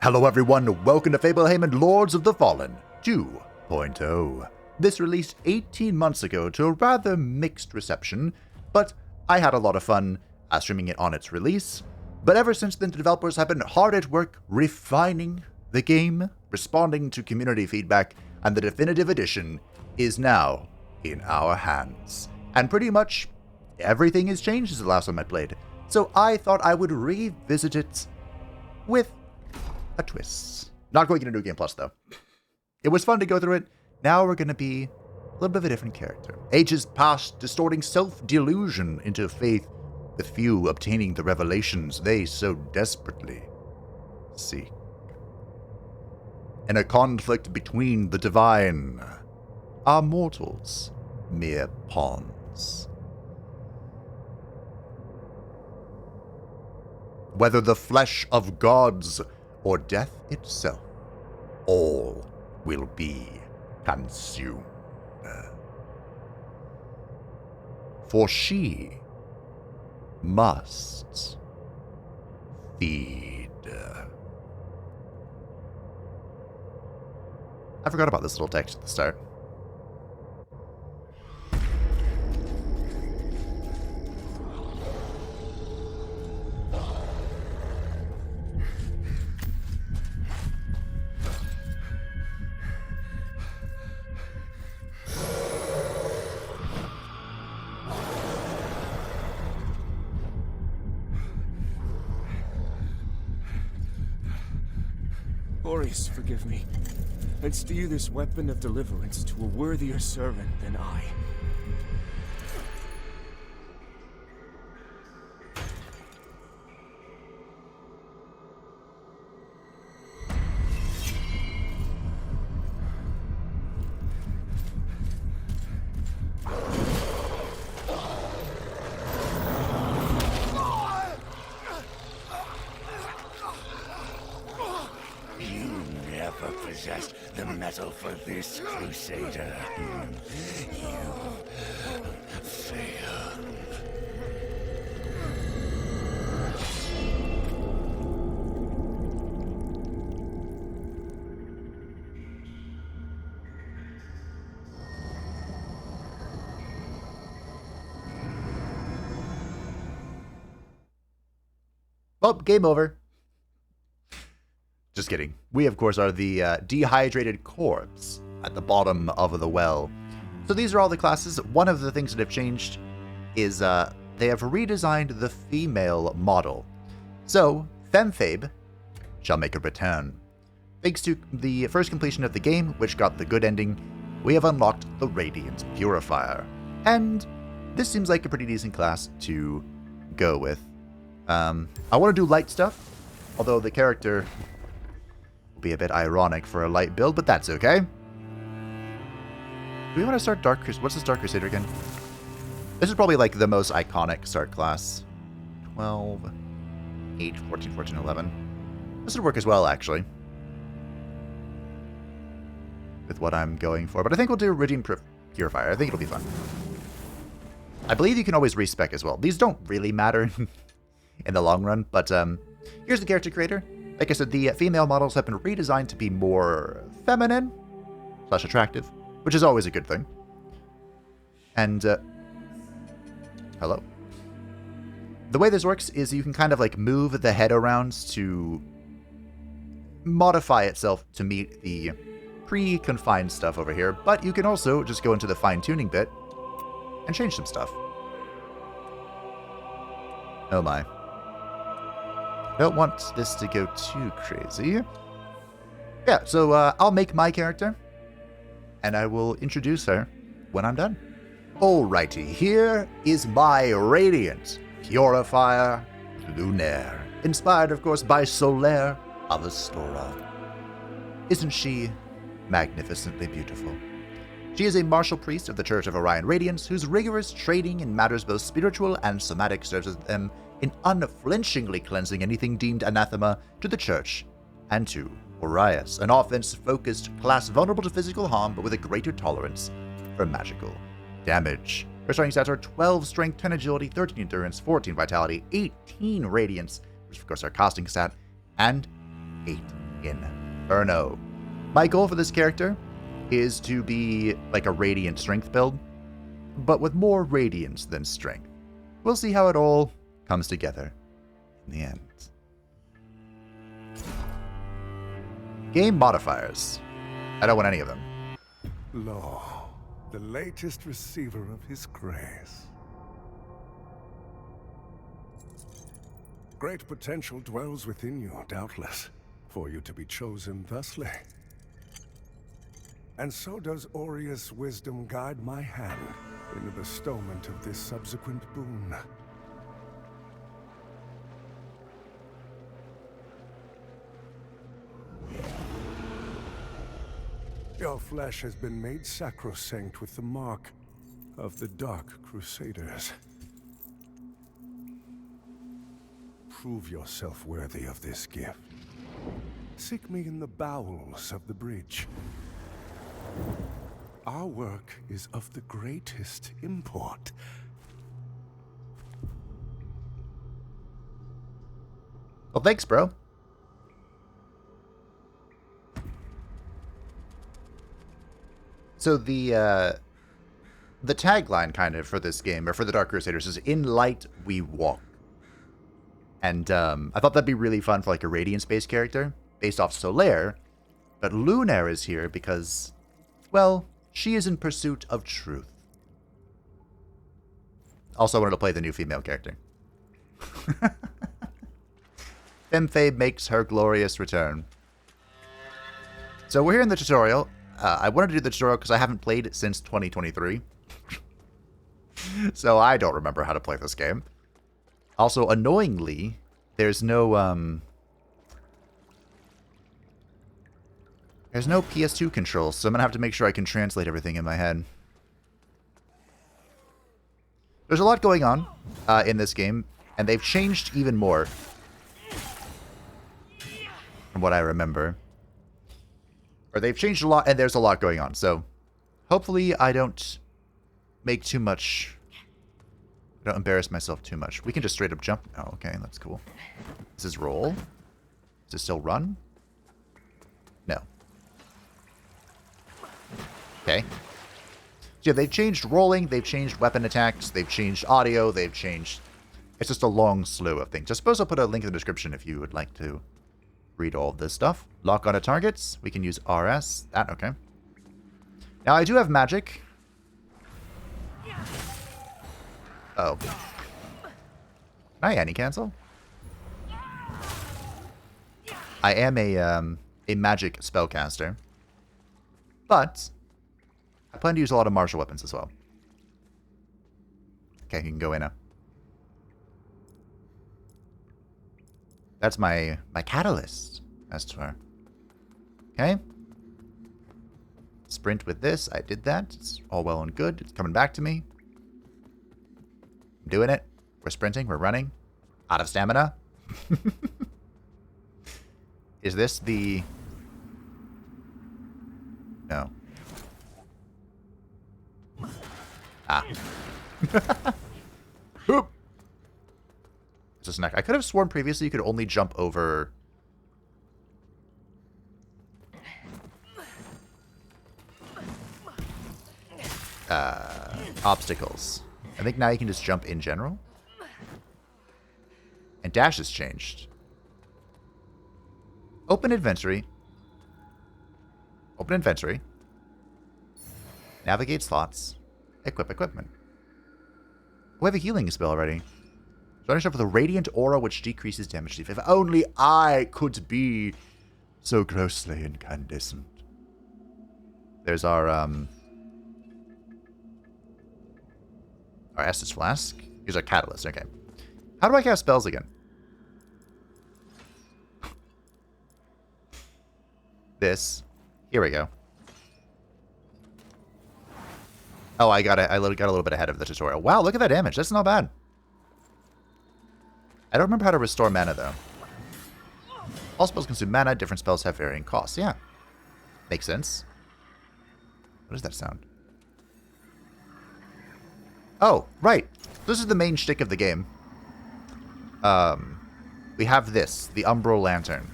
Hello everyone, welcome to Fablehaven Lords of the Fallen 2.0. This released 18 months ago to a rather mixed reception, but I had a lot of fun streaming it on its release. But ever since then, the developers have been hard at work refining the game, responding to community feedback, and the definitive edition is now in our hands. And pretty much everything has changed since the last time I played, so I thought I would revisit it with a twist. Not going into New Game Plus, though. It was fun to go through it. Now we're going to be a little bit of a different character. Ages past, distorting self-delusion into faith, with few obtaining the revelations they so desperately seek. In a conflict between the divine, are mortals mere pawns? Whether the flesh of gods or death itself, all will be consumed. For she must feed. I forgot about this little text at the start. Forgive me, and steer this weapon of deliverance to a worthier servant than I. Possessed the metal for this, Crusader. You failed. Well, game over. Just kidding. We, of course, are the dehydrated corpse at the bottom of the well. So these are all the classes. One of the things that have changed is they have redesigned the female model. So, Femfabe shall make a return. Thanks to the first completion of the game, which got the good ending, we have unlocked the Radiant Purifier. And this seems like a pretty decent class to go with. I want to do light stuff, although the character be a bit ironic for a light build, but that's okay. Do we want to start Dark Crusader? What's this Dark Crusader again? This is probably like the most iconic start class. 12, 8, 14, 14, 11. This would work as well, actually, with what I'm going for. But I think we'll do Radiant Purifier. I think it'll be fun. I believe you can always respec as well. These don't really matter in the long run, but here's the character creator. Like I said, the female models have been redesigned to be more feminine / attractive, which is always a good thing. And, hello. The way this works is you can kind of like move the head around to modify itself to meet the pre-confined stuff over here, but you can also just go into the fine-tuning bit and change some stuff. Oh my. Don't want this to go too crazy. Yeah, so I'll make my character, and I will introduce her when I'm done. Alrighty, here is my Radiant Purifier, Lunaire. Inspired, of course, by Solaire of Astora. Isn't she magnificently beautiful? She is a martial priest of the Church of Orion Radiance, whose rigorous training in matters both spiritual and somatic serves them in unflinchingly cleansing anything deemed anathema to the Church and to Orius, an offense-focused class vulnerable to physical harm but with a greater tolerance for magical damage. Her starting stats are 12 strength, 10 agility, 13 endurance, 14 vitality, 18 radiance, which of course our casting stat, and 8 Inferno. My goal for this character is to be like a Radiant Strength build, but with more Radiance than Strength. We'll see how it all comes together in the end. Game modifiers. I don't want any of them. Lo, the latest receiver of his grace. Great potential dwells within you, doubtless, for you to be chosen thusly. And so does Aureus' wisdom guide my hand in the bestowment of this subsequent boon. Your flesh has been made sacrosanct with the mark of the Dark Crusaders. Prove yourself worthy of this gift. Seek me in the bowels of the bridge. Our work is of the greatest import. Well, thanks, bro. So the tagline kind of for this game, or for the Dark Crusaders, is "In light we walk." And I thought that'd be really fun for like a Radiance-based character, based off Solaire. But Lunaire is here because, well, she is in pursuit of truth. Also wanted to play the new female character. Femfe makes her glorious return. So we're here in the tutorial. I wanted to do the tutorial because I haven't played since 2023. So I don't remember how to play this game. Also, annoyingly, there's no PS2 controls, so I'm gonna have to make sure I can translate everything in my head. There's a lot going on in this game, and they've changed even more from what I remember. Or they've changed a lot, and there's a lot going on. So hopefully I don't make too much. I don't embarrass myself too much. We can just straight up jump. Oh, okay, that's cool. This is roll. Does it still run? No. Okay. So yeah, they've changed rolling, they've changed weapon attacks, they've changed audio, they've changed... It's just a long slew of things. I suppose I'll put a link in the description if you would like to read all of this stuff. Lock onto targets. We can use RS. That, okay. Now, I do have magic. Oh. Can I anti-cancel? I am a magic spellcaster. But I plan to use a lot of martial weapons as well. Okay, you can go in now. That's my catalyst, as it were. Okay. Sprint with this. I did that. It's all well and good. It's coming back to me. I'm doing it. We're sprinting. We're running. Out of stamina. Is this the... No. Ah. Hoop. It's a snack. I could have sworn previously you could only jump over... obstacles. I think now you can just jump in general. And dash has changed. Open inventory. Open inventory. Navigate slots. Equip equipment. We have a healing spell already. Starting off with a radiant aura which decreases damage. If only I could be so grossly incandescent. There's our Estus Flask. Here's our Catalyst. Okay. How do I cast spells again? This. Here we go. Oh, I got a little bit ahead of the tutorial. Wow, look at that damage. That's not bad. I don't remember how to restore mana, though. All spells consume mana. Different spells have varying costs. Yeah. Makes sense. What does that sound? Oh, right. This is the main shtick of the game. We have this, the Umbral Lantern.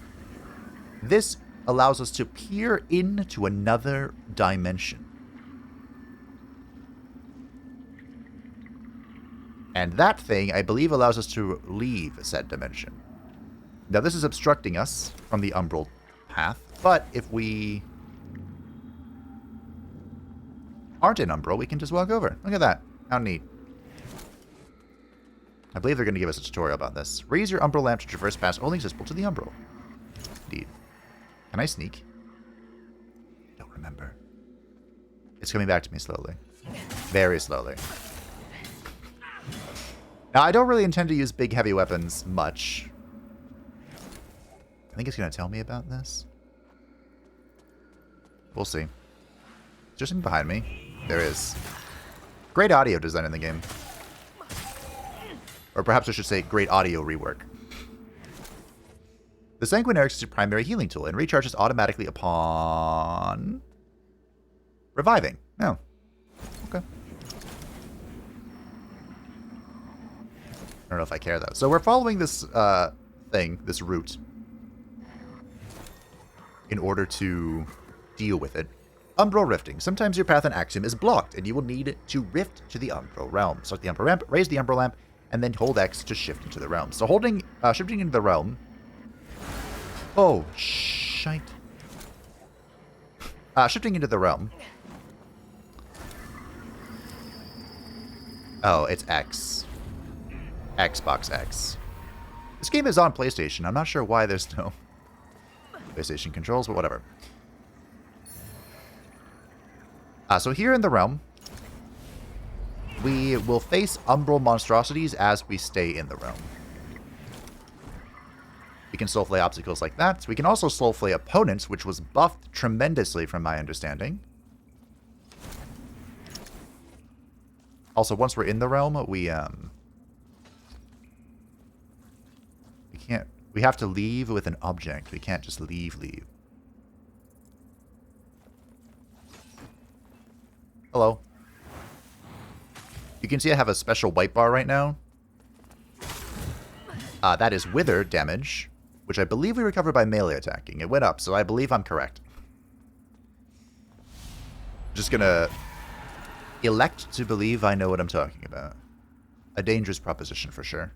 This allows us to peer into another dimension. And that thing, I believe, allows us to leave said dimension. Now, this is obstructing us from the umbral path, but if we aren't in umbral, we can just walk over. Look at that. How neat. I believe they're going to give us a tutorial about this. Raise your umbral lamp to traverse past only accessible to the umbral. Indeed. Can I sneak? Don't remember. It's coming back to me slowly. Very slowly. Now, I don't really intend to use big, heavy weapons much. I think it's going to tell me about this. We'll see. Is there something behind me? There is. Great audio design in the game. Or perhaps I should say great audio rework. The Sanguinarix is your primary healing tool and recharges automatically upon reviving. Oh. Okay. I don't know if I care, though. So we're following this thing, this route, in order to deal with it. Umbral rifting. Sometimes your path in Axiom is blocked, and you will need to rift to the Umbral realm. Start the Umbral ramp, raise the Umbral lamp, and then hold X to shift into the realm. So holding, shifting into the realm. Oh, shite. Shifting into the realm. Oh, it's X. Xbox X. This game is on PlayStation. I'm not sure why there's no PlayStation controls, but whatever. So here in the realm, we will face umbral monstrosities as we stay in the realm. We can soulflay obstacles like that. We can also soulflay opponents, which was buffed tremendously from my understanding. Also, once we're in the realm, we can't. We have to leave with an object. We can't just leave. Hello. You can see I have a special white bar right now. That is wither damage, which I believe we recovered by melee attacking. It went up, so I believe I'm correct. Just gonna elect to believe I know what I'm talking about. A dangerous proposition for sure.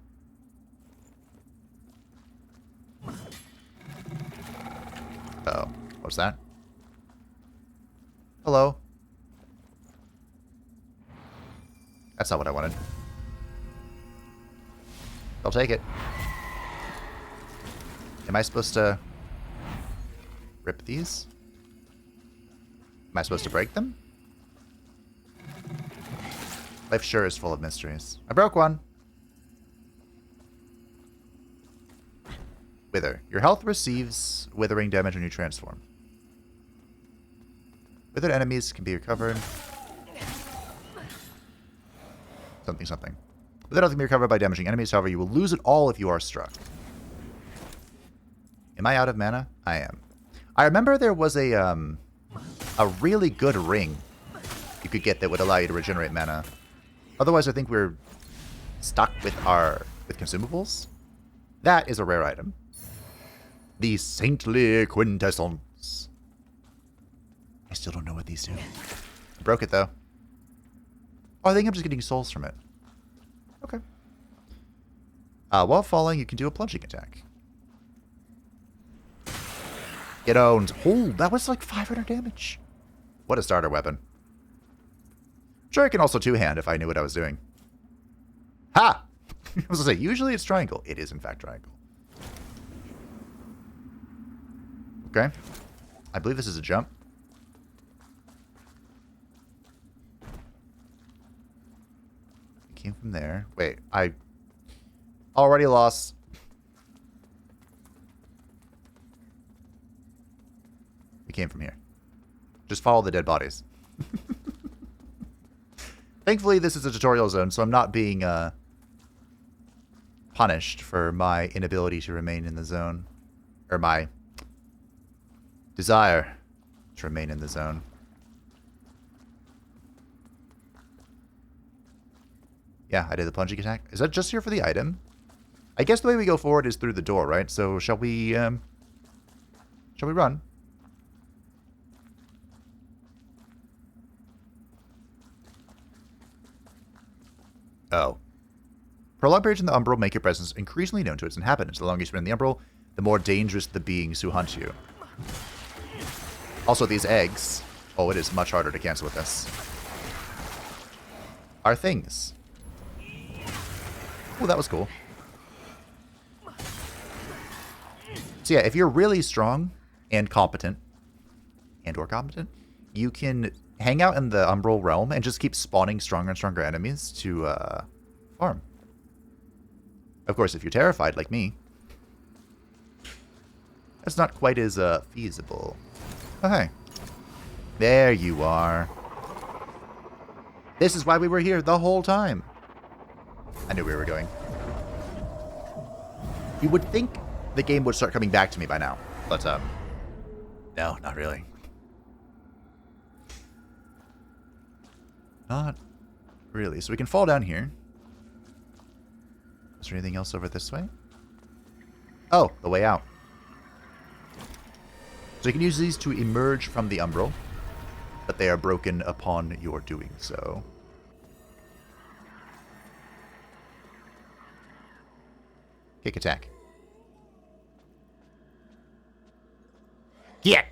Uh-oh. What's that? Hello? That's not what I wanted. I'll take it. Am I supposed to rip these? Am I supposed to break them? Life sure is full of mysteries. I broke one. Wither. Your health receives withering damage when you transform. Withered enemies can be recovered. Something. Withered health can be recovered by damaging enemies. However, you will lose it all if you are struck. Am I out of mana? I am. I remember there was a really good ring you could get that would allow you to regenerate mana. Otherwise, I think we're stuck with consumables. That is a rare item. The Saintly Quintessence. I still don't know what these do. I broke it, though. Oh, I think I'm just getting souls from it. Okay. While falling, you can do a plunging attack. Get owned. Oh, that was like 500 damage. What a starter weapon. Sure, I can also two-hand if I knew what I was doing. Ha! I was going to say, usually it's triangle. It is, in fact, triangle. Okay. I believe this is a jump. It came from there. Wait, I already lost. It came from here. Just follow the dead bodies. Thankfully, this is a tutorial zone, so I'm not being punished for my inability to remain in the zone. Or my desire to remain in the zone. Yeah, I did the plunging attack. Is that just here for the item? I guess the way we go forward is through the door, right? So shall we Shall we run? Oh. Prolonged periods in the Umbral make your presence increasingly known to its inhabitants. The longer you spend in the Umbral, the more dangerous the beings who hunt you. Also, these eggs... Oh, it is much harder to cancel with this. Are things. Oh, that was cool. So yeah, if you're really strong and competent, and/or competent, you can hang out in the Umbral realm and just keep spawning stronger and stronger enemies to farm. Of course, if you're terrified like me, that's not quite as feasible. Oh, hey. There you are. This is why we were here the whole time. I knew we were going. You would think the game would start coming back to me by now, but no, not really. Not really. So we can fall down here. Is there anything else over this way? Oh, the way out. So you can use these to emerge from the Umbral, but they are broken upon your doing so. Kick attack. Yeah.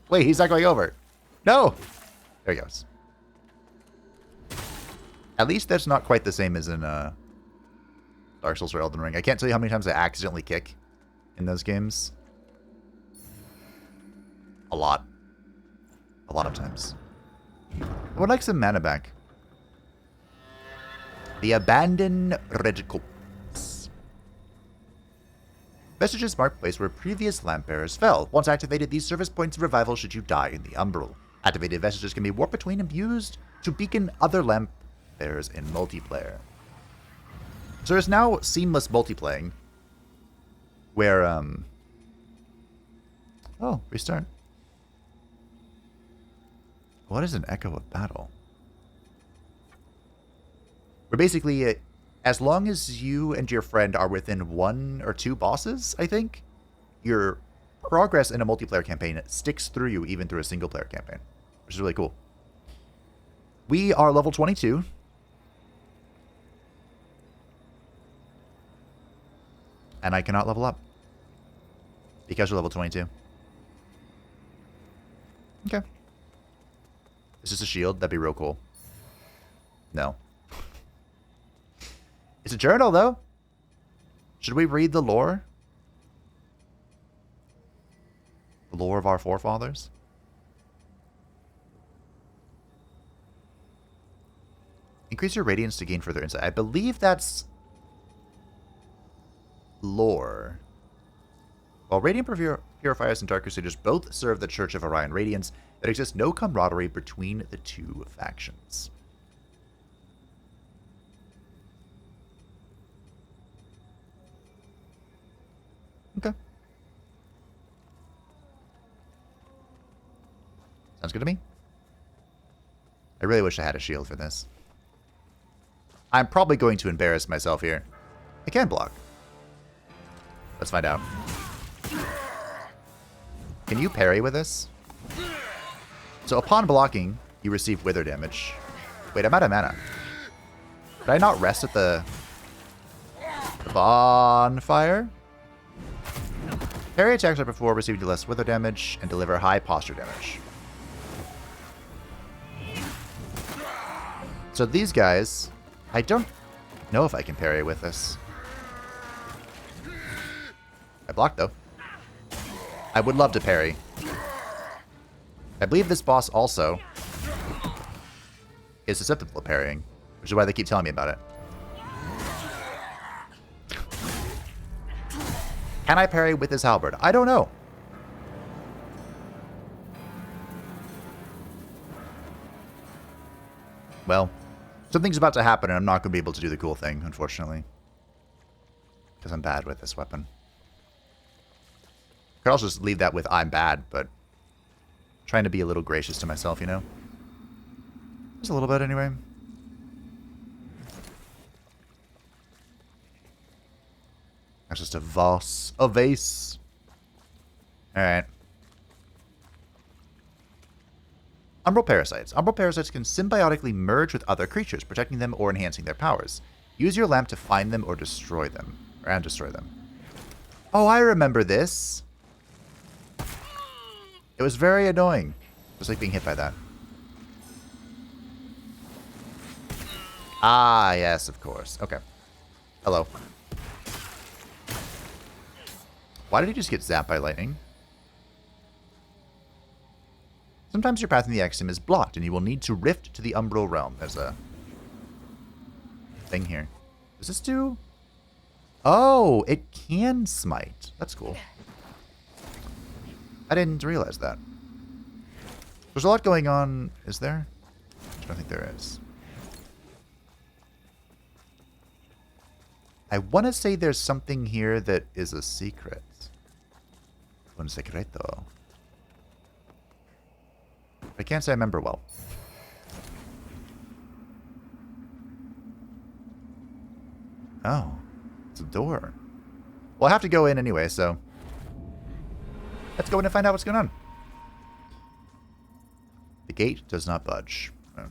Wait, he's not going over. No. There he goes. At least that's not quite the same as in Dark Souls or Elden Ring. I can't tell you how many times I accidentally kick in those games. A lot. A lot of times. I would like some mana back. The Abandoned Red Corpse. Vestiges mark place where previous lamp bearers fell. Once activated, these service points of revival should you die in the Umbral. Activated vestiges can be warped between and used to beacon other lamp bearers in multiplayer. So there's now seamless multiplaying. Where, oh, restart. What is an echo of battle? Where basically, as long as you and your friend are within 1 or 2 bosses, I think, your progress in a multiplayer campaign sticks through you even through a single player campaign, which is really cool. We are level 22. And I cannot level up. Because we're level 22. Okay. Is this a shield? That'd be real cool. No. It's a journal, though. Should we read the lore? The lore of our forefathers? Increase your radiance to gain further insight. I believe that's lore. While Radiant Purifiers and Dark Crusaders both serve the Church of Orion Radiance, there exists no camaraderie between the two factions. Okay. Sounds good to me. I really wish I had a shield for this. I'm probably going to embarrass myself here. I can block. Let's find out. Can you parry with this? So upon blocking, you receive wither damage. Wait, I'm out of mana. Did I not rest at the bonfire? Parry attacks right before receiving less wither damage and deliver high posture damage. So these guys, I don't know if I can parry with this. I blocked though. I would love to parry. I believe this boss also is susceptible to parrying, which is why they keep telling me about it. Can I parry with this halberd? I don't know. Well, something's about to happen and I'm not going to be able to do the cool thing, unfortunately. Because I'm bad with this weapon. I could also just leave that with I'm bad, but trying to be a little gracious to myself, you know? Just a little bit, anyway. That's just a vase. A vase. Alright. Umbral parasites. Umbral parasites can symbiotically merge with other creatures, protecting them or enhancing their powers. Use your lamp to find them or destroy them. And destroy them. Oh, I remember this. It was very annoying. Just like being hit by that. Ah, yes, of course. Okay. Hello. Why did he just get zapped by lightning? Sometimes your path in the Axiom is blocked, and you will need to rift to the Umbral Realm. There's a thing here. Does this do... Oh, it can smite. That's cool. I didn't realize that. There's a lot going on. Is there? I don't think there is. I want to say there's something here that is a secret. Un secreto. I can't say I remember well. Oh. It's a door. Well, I have to go in anyway, so... Let's go in and find out what's going on. The gate does not budge. Oh.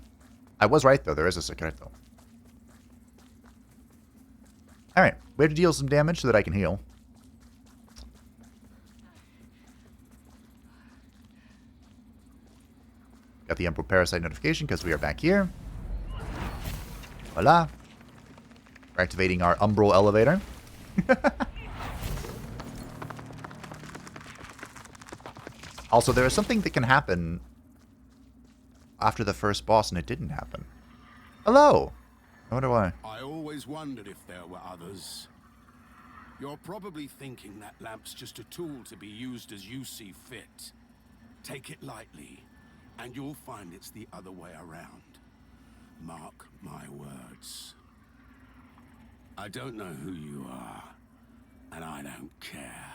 I was right, though. There is a secreto. Alright. We have to deal some damage so that I can heal. Got the Umbral Parasite notification because we are back here. Voila. We're activating our Umbral elevator. Also, there is something that can happen after the first boss, and it didn't happen. Hello! I wonder why. I always wondered if there were others. You're probably thinking that lamp's just a tool to be used as you see fit. Take it lightly, and you'll find it's the other way around. Mark my words. I don't know who you are, and I don't care.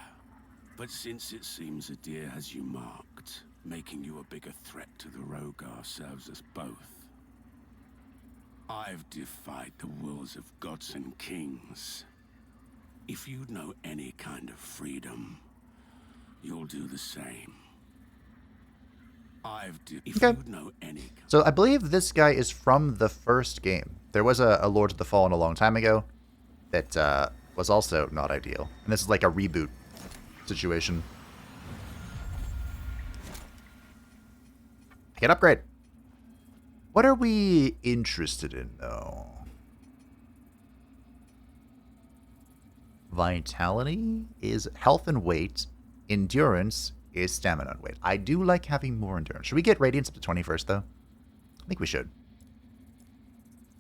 But since it seems Adir has you marked, making you a bigger threat to the Rogar serves us both. I've defied the wills of gods and kings. If you know any kind of freedom, you'll do the same. If you know any... So I believe this guy is from the first game. There was a Lords of the Fallen a long time ago that was also not ideal. And this is like a reboot situation. Get upgrade. What are we interested in, though? Vitality is health and weight. Endurance is stamina and weight. I do like having more endurance. Should we get Radiance up to 20 first, though? I think we should.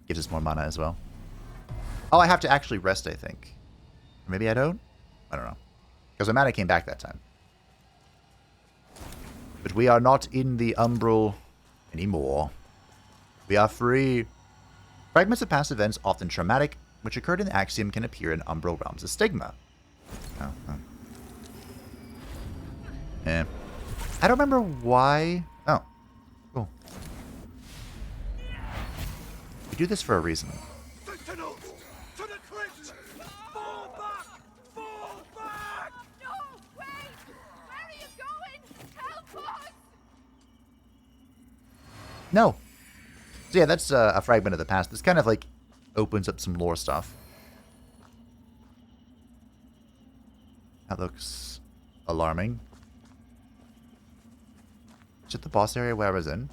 Gives us more mana as well. Oh, I have to actually rest, I think. Or maybe I don't? I don't know. Because my mana came back that time. But we are not in the Umbral anymore. We are free. Fragments of past events, often traumatic, which occurred in the Axiom, can appear in Umbral realms as stigma. Oh, I don't remember why. Oh, cool. We do this for a reason. Sentinels! To the cliffs! Fall back! Fall back! No! Wait! Where are you going? Help us! No. So yeah, that's a fragment of the past. This kind of like opens up some lore stuff. That looks alarming. Is it the boss area where I was in?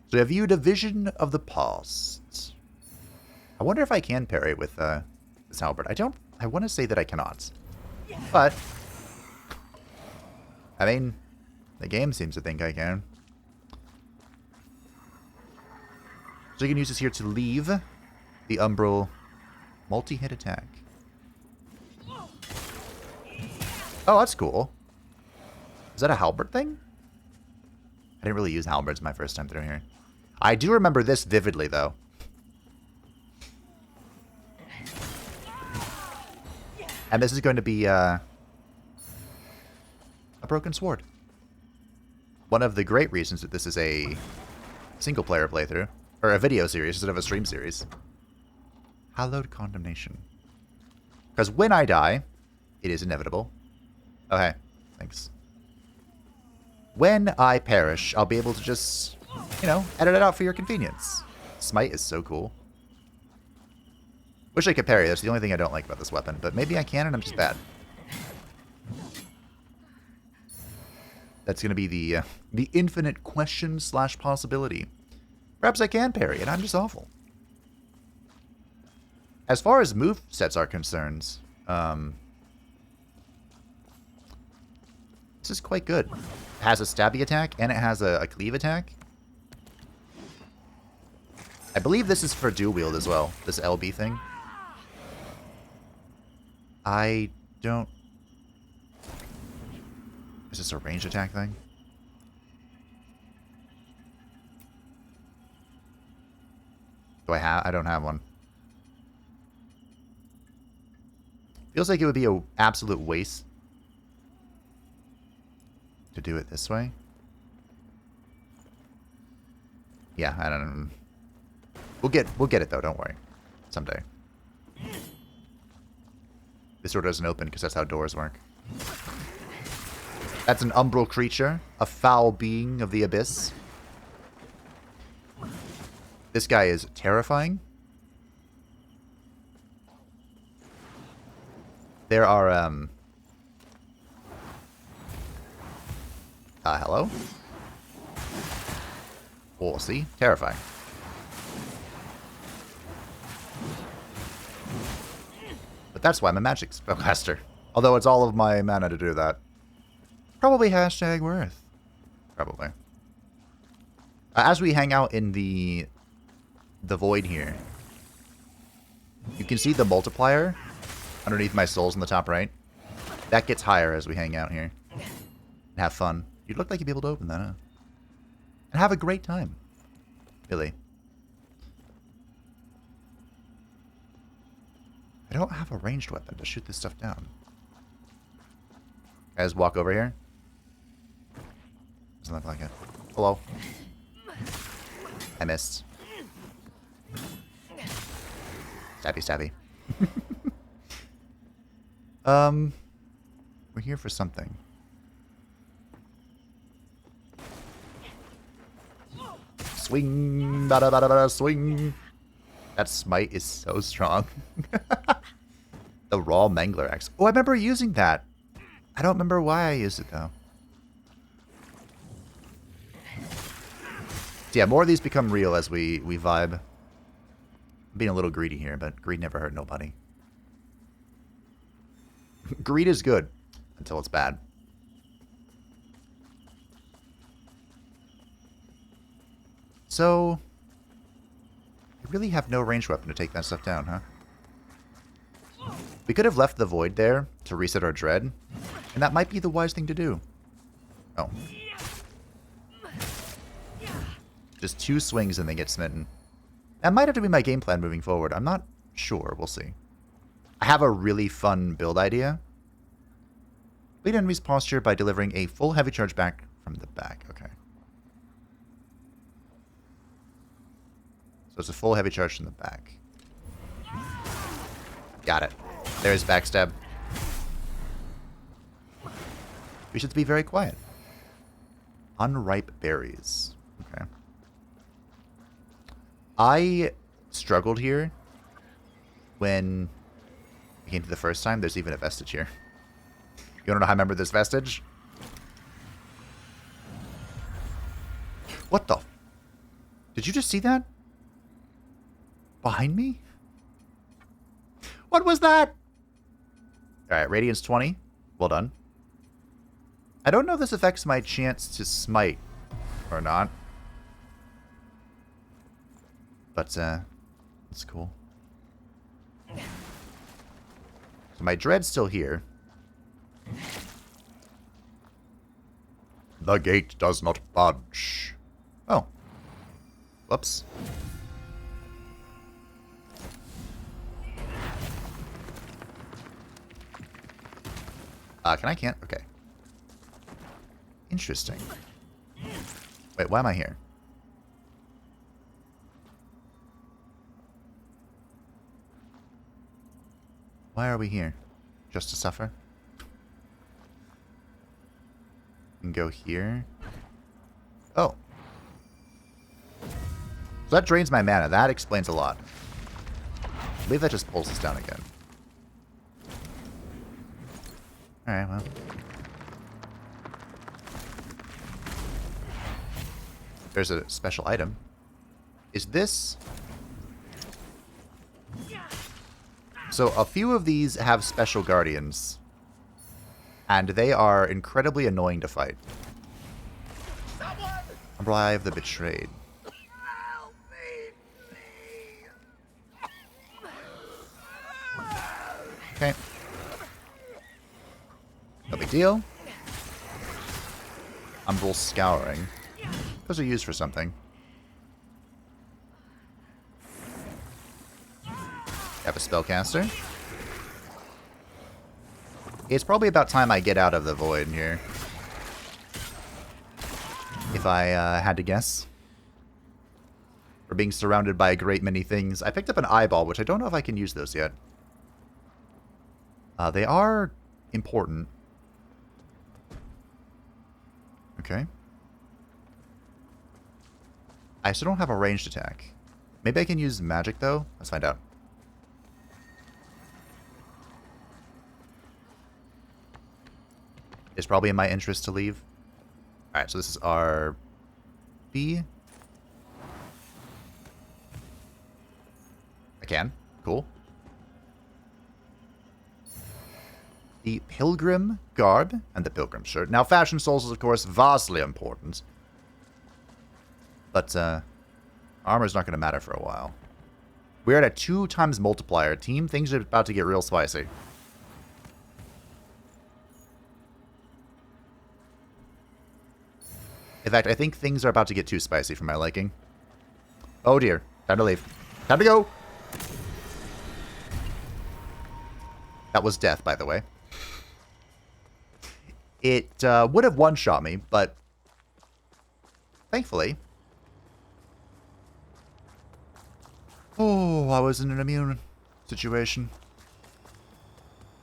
So I viewed a vision of the past. I wonder if I can parry with this halberd. I want to say that I cannot. But I mean, the game seems to think I can. So you can use this here to leave the Umbral multi-hit attack. Oh, that's cool. Is that a halberd thing? I didn't really use halberds my first time through here. I do remember this vividly, though. And this is going to be a broken sword. One of the great reasons that this is a single-player playthrough. Or a video series instead of a stream series. Hallowed Condemnation. Because when I die, it is inevitable. Oh, hey. Thanks. When I perish, I'll be able to just, you know, edit it out for your convenience. Smite is so cool. Wish I could parry. That's the only thing I don't like about this weapon. But maybe I can and I'm just bad. That's going to be the infinite question / possibility. Perhaps I can parry and I'm just awful. As far as move sets are concerned, this is quite good. It has a stabby attack and it has a cleave attack. I believe this is for dual wield as well, this LB thing. I don't... Is this a ranged attack thing? Do I have... I don't have one. Feels like it would be an absolute waste to do it this way. Yeah, I don't know. We'll get it though, don't worry. Someday. This door doesn't open because that's how doors work. That's an umbral creature, a foul being of the abyss. This guy is terrifying. There are hello? Oh, see? Terrifying. But that's why I'm a magic spellcaster. Although it's all of my mana to do that. Probably hashtag worth. Probably. As we hang out in the void here, you can see the multiplier underneath my souls in the top right. That gets higher as we hang out here. And have fun. You'd look like you'd be able to open that, huh? And have a great time. Really. I don't have a ranged weapon to shoot this stuff down. Guys, walk over here. Doesn't look like it. Hello. I missed. Stabby, stabby. We're here for something. Swing, bada bada bada, swing. That smite is so strong. The raw mangler axe. Oh, I remember using that. I don't remember why I used it though. So yeah, more of these become real as we vibe. I'm being a little greedy here, but greed never hurt nobody. Greed is good until it's bad. So, we really have no ranged weapon to take that stuff down, huh? We could have left the void there to reset our dread, and that might be the wise thing to do. Oh. Just 2 swings and they get smitten. That might have to be my game plan moving forward. I'm not sure. We'll see. I have a really fun build idea. Lead enemy's posture by delivering a full heavy charge back from the back. Okay. So it's a full heavy charge from the back. Got it. There's backstab. We should be very quiet. Unripe berries. Okay. I struggled here when I came to the first time. There's even a vestige here. You want to know how I remember this vestige? What the? Did you just see that? Behind me? What was that? Alright, Radiance 20. Well done. I don't know if this affects my chance to smite or not. But, it's cool. So my dread's still here. The gate does not budge. Oh. Whoops. Can I can't? Okay. Interesting. Wait, why am I here? Why are we here? Just to suffer? And go here. Oh. So that drains my mana. That explains a lot. I believe that just pulls us down again. Alright, well. There's a special item. Is this... So a few of these have special guardians. And they are incredibly annoying to fight. Bribe the Betrayed. Okay. No big deal. Umbral Scouring. Those are used for something. Have a spellcaster. It's probably about time I get out of the void here. If I had to guess. We're being surrounded by a great many things. I picked up an eyeball, which I don't know if I can use those yet. They are important. Okay. I still don't have a ranged attack. Maybe I can use magic, though? Let's find out. It's probably in my interest to leave. Alright, so this is our B. I can. Cool. The Pilgrim Garb and the Pilgrim Shirt. Now, Fashion Souls is, of course, vastly important. But, armor's not going to matter for a while. We're at a 2 times multiplier. Team, things are about to get real spicy. In fact, I think things are about to get too spicy for my liking. Oh dear. Time to leave. Time to go! That was death, by the way. It would have one-shot me, but thankfully... Oh, I was in an immune situation.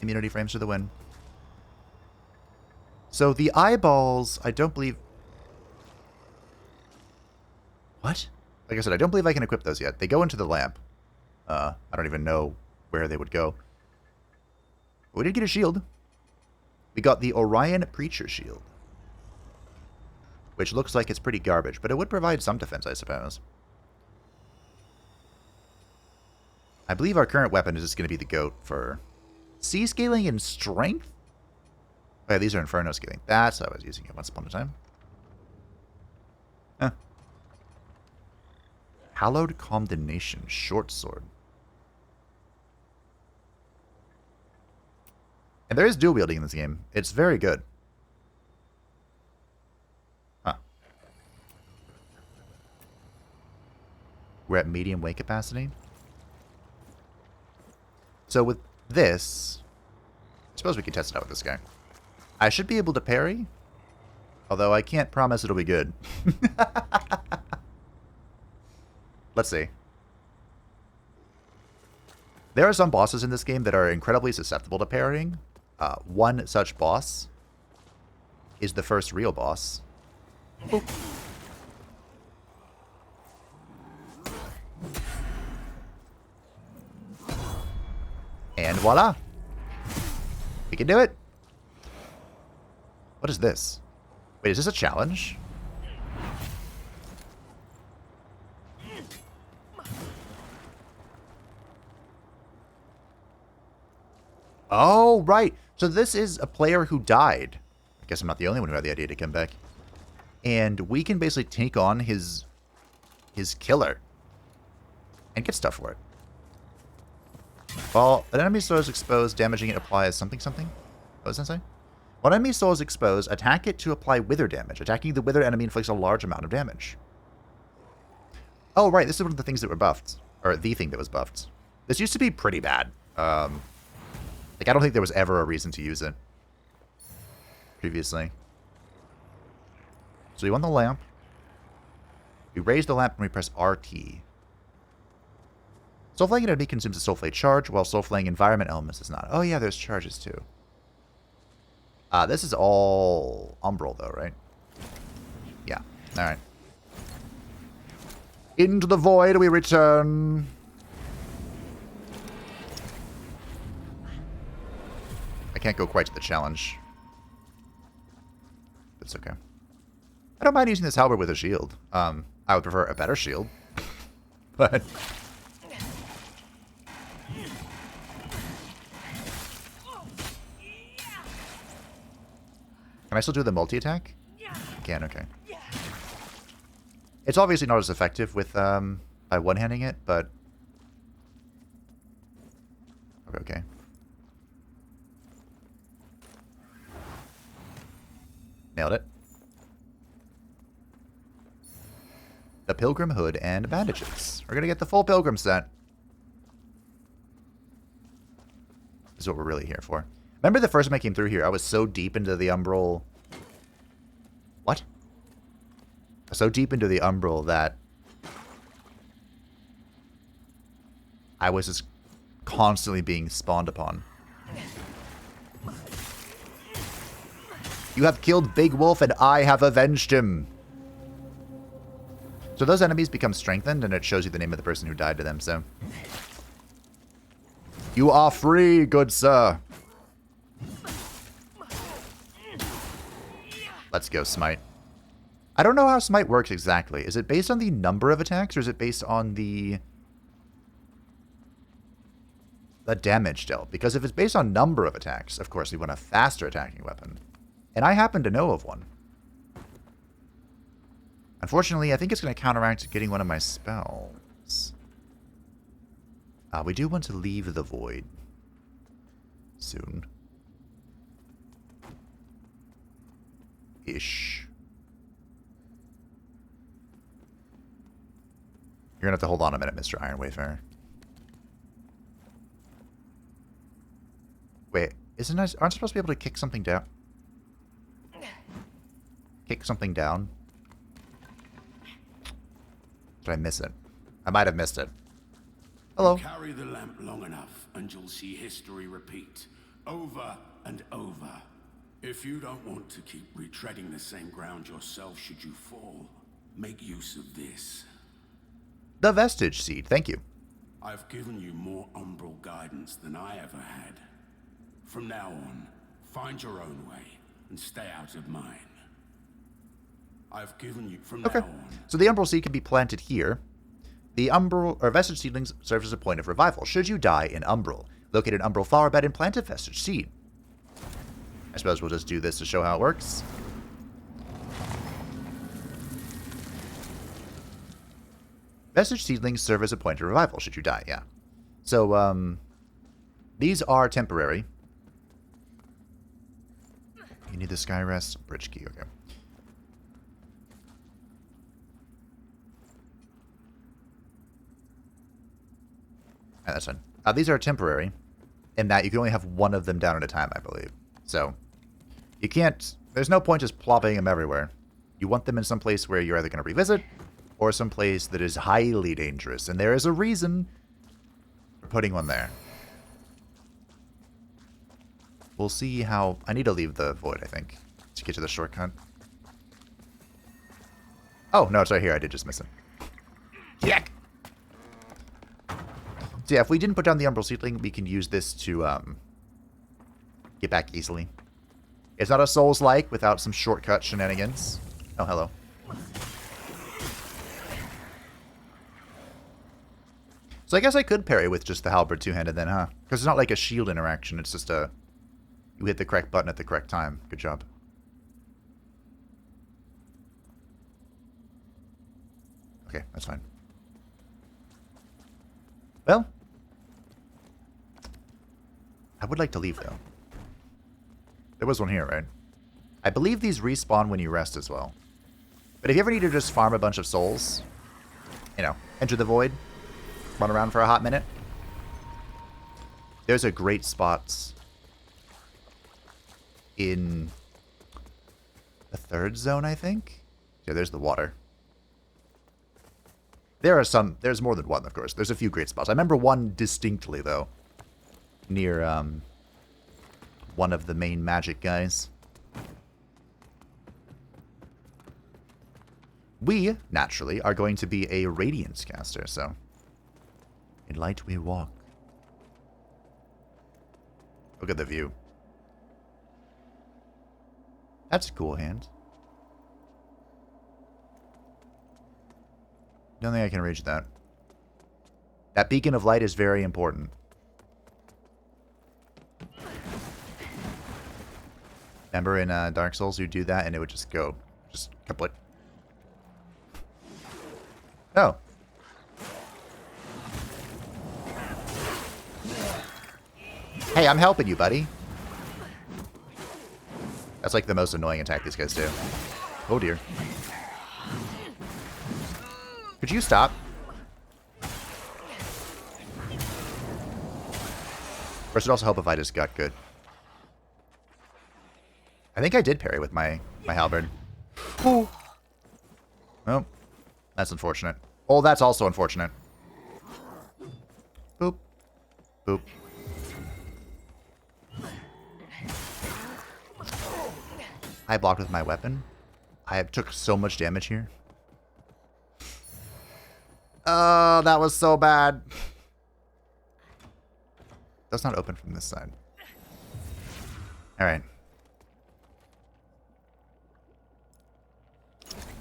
Immunity frames for the win. So the eyeballs, I don't believe... What? Like I said, I don't believe I can equip those yet. They go into the lamp. I don't even know where they would go. We did get a shield. We got the Orion Preacher Shield. Which looks like it's pretty garbage, but it would provide some defense, I suppose. I believe our current weapon is just going to be the goat for C scaling and strength? Oh yeah, these are Inferno scaling. That's what I was using it once upon a time. Huh. Hallowed Condemnation, short sword. And there is dual wielding in this game. It's very good. Huh. We're at medium weight capacity. So with this, I suppose we can test it out with this guy. I should be able to parry, although I can't promise it'll be good. Let's see. There are some bosses in this game that are incredibly susceptible to parrying. One such boss is the first real boss. Boop. And voila! We can do it! What is this? Wait, is this a challenge? Oh, right. So this is a player who died. I guess I'm not the only one who had the idea to come back. And we can basically take on his killer. And get stuff for it. While an enemy's soul is exposed, damaging it applies something. What does that say? When an enemy's soul is exposed, attack it to apply wither damage. Attacking the withered enemy inflicts a large amount of damage. Oh, right. This is one of the things that were buffed. Or the thing that was buffed. This used to be pretty bad. Like, I don't think there was ever a reason to use it previously. So we want the lamp. We raise the lamp and we press RT. It's Soulflaying enemy consumes a Soulflay charge, while Soulflaying environment elements does not. Oh yeah, there's charges too. This is all Umbral though, right? Yeah. Alright. Into the void we return. I can't go quite to the challenge. It's okay. I don't mind using this halberd with a shield. I would prefer a better shield. But... Can I still do the multi-attack? I can, okay. It's obviously not as effective with by one-handing it, but... Okay. Nailed it. The Pilgrim Hood and bandages. We're gonna get the full Pilgrim set. This is what we're really here for. Remember the first time I came through here, I was so deep into the Umbral... What? So deep into the Umbral that I was just constantly being spawned upon. You have killed Big Wolf and I have avenged him. So those enemies become strengthened and it shows you the name of the person who died to them, so. You are free, good sir. Let's go, Smite. I don't know how Smite works exactly. Is it based on the number of attacks or is it based on the damage dealt? Because if it's based on number of attacks, of course, we want a faster attacking weapon. And I happen to know of one. Unfortunately, I think it's going to counteract getting one of my spells. We do want to leave the void soon. Ish. You're going to have to hold on a minute, Mr. Iron Wayfarer. Wait, aren't I supposed to be able to kick something down? Kick something down? Did I miss it? I might have missed it. Hello. Carry the lamp long enough and you'll see history repeat over and over. If you don't want to keep retreading the same ground yourself should you fall, make use of this. The Vestige Seed, thank you. I've given you more umbral guidance than I ever had. From now on, find your own way and stay out of mine. I've given you from now on. So the Umbral Seed can be planted here. The Umbral or Vestige Seedlings serves as a point of revival. Should you die in Umbral, locate an Umbral flower bed and plant a Vestige Seed. I suppose we'll just do this to show how it works. Vestige Seedlings serve as a point of revival should you die, yeah. So, these are temporary. You need the Sky Rest Bridge Key, okay. Alright, that's fine. These are temporary, in that you can only have one of them down at a time, I believe. So, you can't... There's no point just plopping them everywhere. You want them in some place where you're either going to revisit, or some place that is highly dangerous. And there is a reason for putting one there. We'll see how... I need to leave the void, I think, to get to the shortcut. Oh, no, it's right here. I did just miss it. Yuck! So yeah, if we didn't put down the Umbral Seedling, we can use this to get back easily. It's not a Souls-like without some shortcut shenanigans. Oh, hello. So I guess I could parry with just the halberd two-handed then, huh? Because it's not like a shield interaction. It's just a... You hit the correct button at the correct time. Good job. Okay, that's fine. Well, I would like to leave, though. There was one here, right? I believe these respawn when you rest as well. But if you ever need to just farm a bunch of souls, you know, enter the void, run around for a hot minute, there's a great spot in the third zone, I think. Yeah, there's the water. There's more than one, of course. There's a few great spots. I remember one distinctly, though. Near, one of the main magic guys. We, naturally, are going to be a Radiance caster, so... in light we walk. Look at the view. That's a cool hand. Don't think I can reach that. That beacon of light is very important. Remember in Dark Souls, you do that and it would just go. Just kaput. Oh. Hey, I'm helping you, buddy. That's like the most annoying attack these guys do. Oh dear. Could you stop? First, it also help if I just got good. I think I did parry with my halberd. Oh. Oh. That's unfortunate. Oh, that's also unfortunate. Boop. Boop. I blocked with my weapon. I took so much damage here. Oh, that was so bad. That's not open from this side. Alright.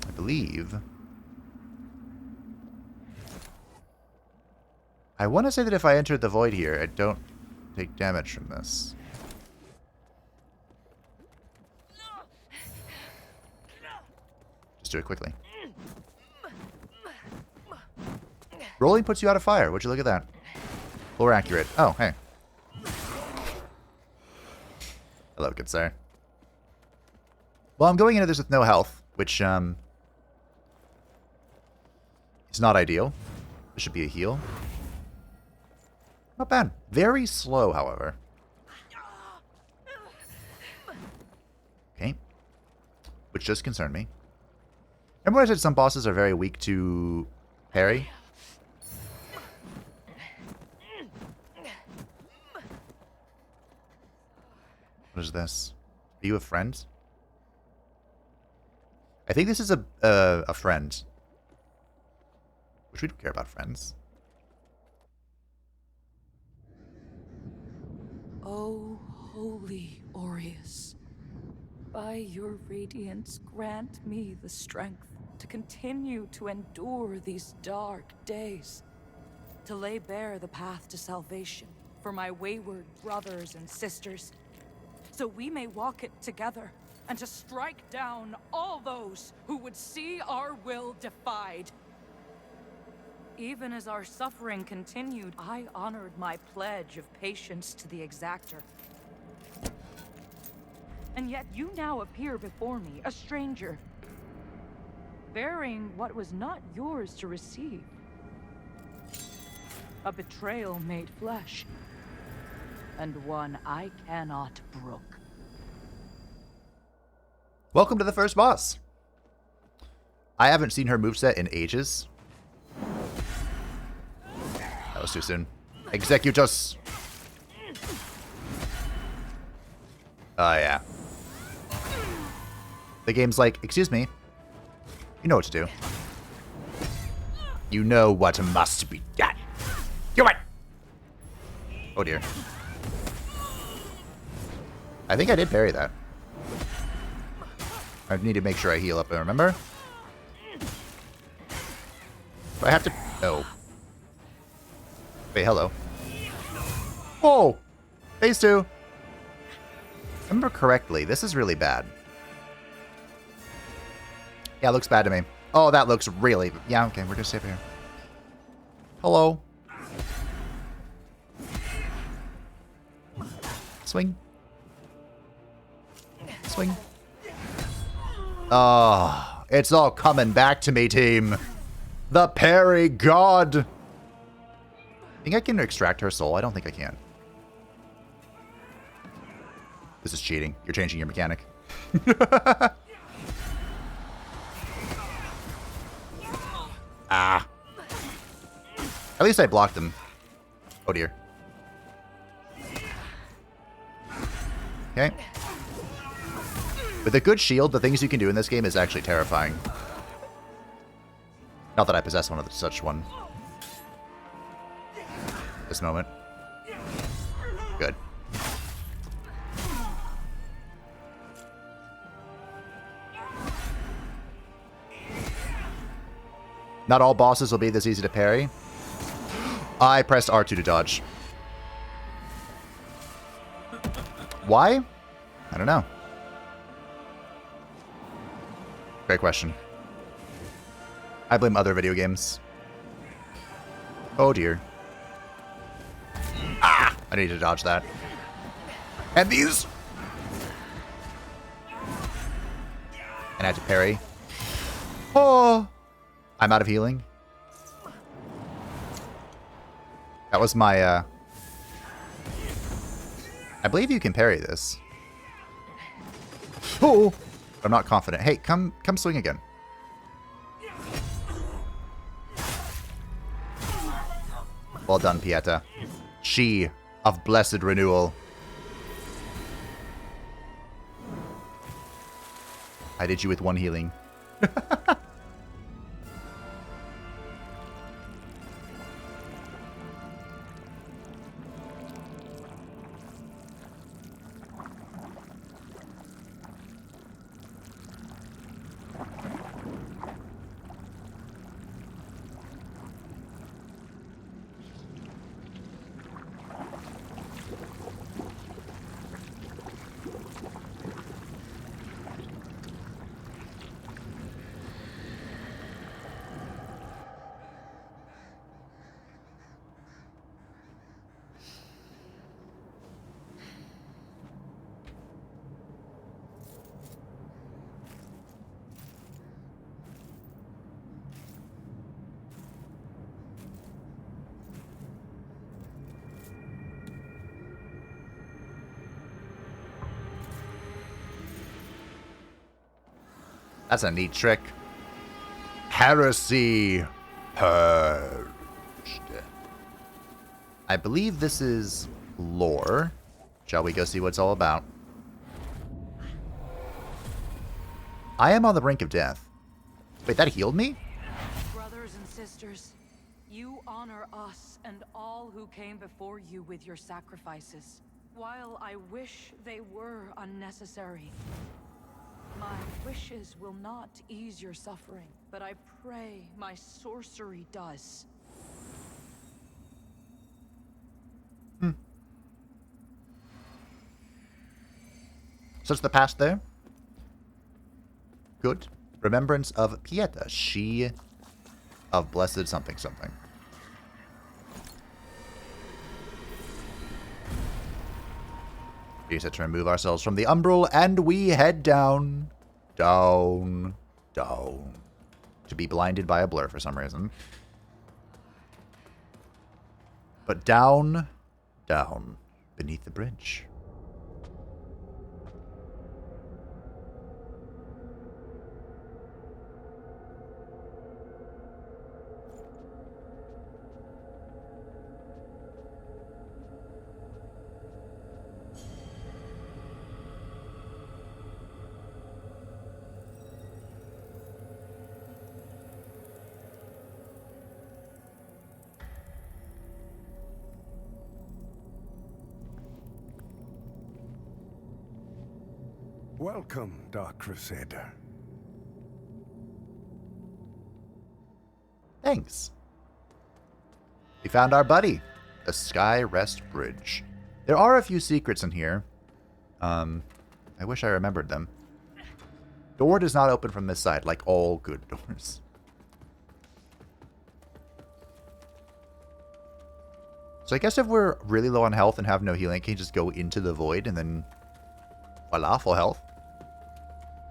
I believe... I want to say that if I entered the void here, I don't take damage from this. Just do it quickly. Rolling puts you out of fire. Would you look at that? More accurate. Oh, hey. Hello, good sir. Well, I'm going into this with no health, which is not ideal. This should be a heal. Not bad. Very slow, however. Okay. Which does concern me. Remember when I said some bosses are very weak to parry? What is this? Are you a friend? I think this is a friend. Which we don't care about friends. O holy Aureus, by your radiance grant me the strength to continue to endure these dark days, to lay bare the path to salvation for my wayward brothers and sisters, so we may walk it together, and to strike down all those who would see our will defied. Even as our suffering continued, I honored my pledge of patience to the exactor. And yet you now appear before me, a stranger, bearing what was not yours to receive. A betrayal made flesh, and one I cannot brook. Welcome to the first boss. I haven't seen her moveset in ages. That was too soon. Executus. Oh, yeah. The game's like, excuse me. You know what to do. You know what must be done. Do it! Oh, dear. I think I did parry that. I need to make sure I heal up, remember? Do I have to... No. Wait, hello. Whoa! Phase 2! If I remember correctly, this is really bad. Yeah, it looks bad to me. Oh, that looks really... Yeah, okay, we're just safe here. Hello. Swing. Swing. Oh, it's all coming back to me, team. The parry god. Think I can extract her soul? I don't think I can. This is cheating. You're changing your mechanic. Ah. At least I blocked them. Oh dear. Okay. With a good shield, the things you can do in this game is actually terrifying. Not that I possess one of such one. This moment. Good. Not all bosses will be this easy to parry. I pressed R2 to dodge. Why? I don't know. Great question. I blame other video games. Oh dear. Ah! I need to dodge that. And these! And I had to parry. Oh! I'm out of healing. That was my, I believe you can parry this. Oh! I'm not confident. Hey, come swing again. Well done, Pieta. She of blessed renewal. I did you with one healing. That's a neat trick. Heresy purged. I believe this is lore. Shall we go see what it's all about? I am on the brink of death. Wait, that healed me? Brothers and sisters, you honor us and all who came before you with your sacrifices. While I wish they were unnecessary, my wishes will not ease your suffering, but I pray my sorcery does. So it's the past there. Good. Remembrance of Pieta, she of blessed something something. We set to remove ourselves from the umbral, and we head down, down, down. To be blinded by a blur for some reason. But down, down, beneath the bridge. Welcome, Dark Crusader. Thanks. We found our buddy, the Sky Rest Bridge. There are a few secrets in here. I wish I remembered them. Door does not open from this side, like all good doors. So I guess if we're really low on health and have no healing, can you just go into the void and then voila, full health.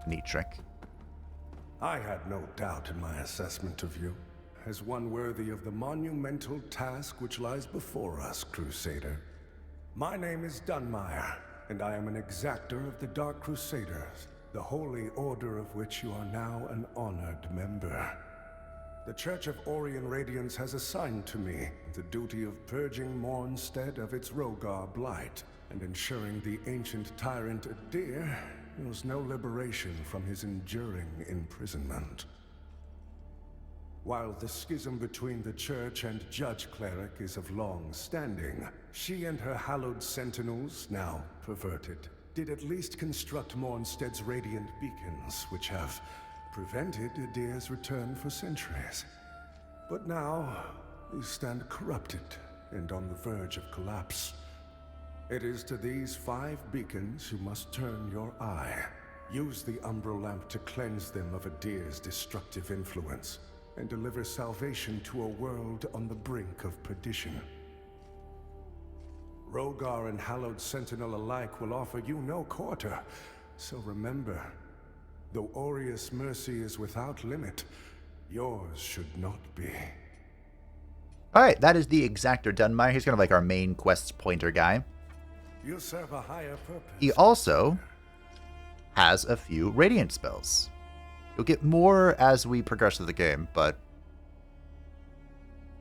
Neat trick. I had no doubt in my assessment of you, as one worthy of the monumental task which lies before us, Crusader. My name is Dunmire, and I am an exactor of the Dark Crusaders, the holy order of which you are now an honored member. The Church of Orient Radiance has assigned to me the duty of purging Mornstead of its Rogar blight, and ensuring the ancient tyrant Adir knows no liberation from his enduring imprisonment. While the schism between the Church and Judge Cleric is of long standing, she and her hallowed sentinels, now perverted, did at least construct Mornstead's radiant beacons, which have prevented Adir's return for centuries. But now, these stand corrupted and on the verge of collapse. It is to these 5 beacons you must turn your eye. Use the Umbral Lamp to cleanse them of Adir's destructive influence, and deliver salvation to a world on the brink of perdition. Rogar and Hallowed Sentinel alike will offer you no quarter, so remember, though Aureus' mercy is without limit, yours should not be. Alright, that is the Exactor Dunmire. He's kind of like our main quest pointer guy. You serve a higher purpose. He also has a few Radiant spells. You'll get more as we progress through the game, but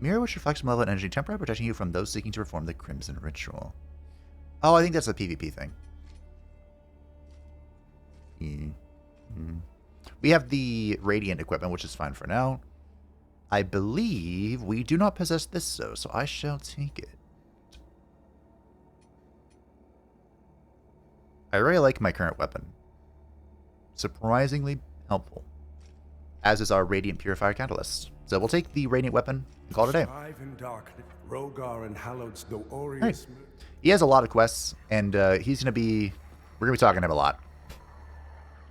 mirror which reflects malevolent energy, temporarily protecting you from those seeking to perform the Crimson Ritual. Oh, I think that's a PvP thing. We have the Radiant equipment, which is fine for now. I believe we do not possess this, though, so I shall take it. I really like my current weapon. Surprisingly helpful, as is our Radiant Purifier Catalyst. So we'll take the Radiant weapon and call it a day. Rogar and Hallowed's though Aureus. Right. He has a lot of quests, and we're going to be talking to him a lot.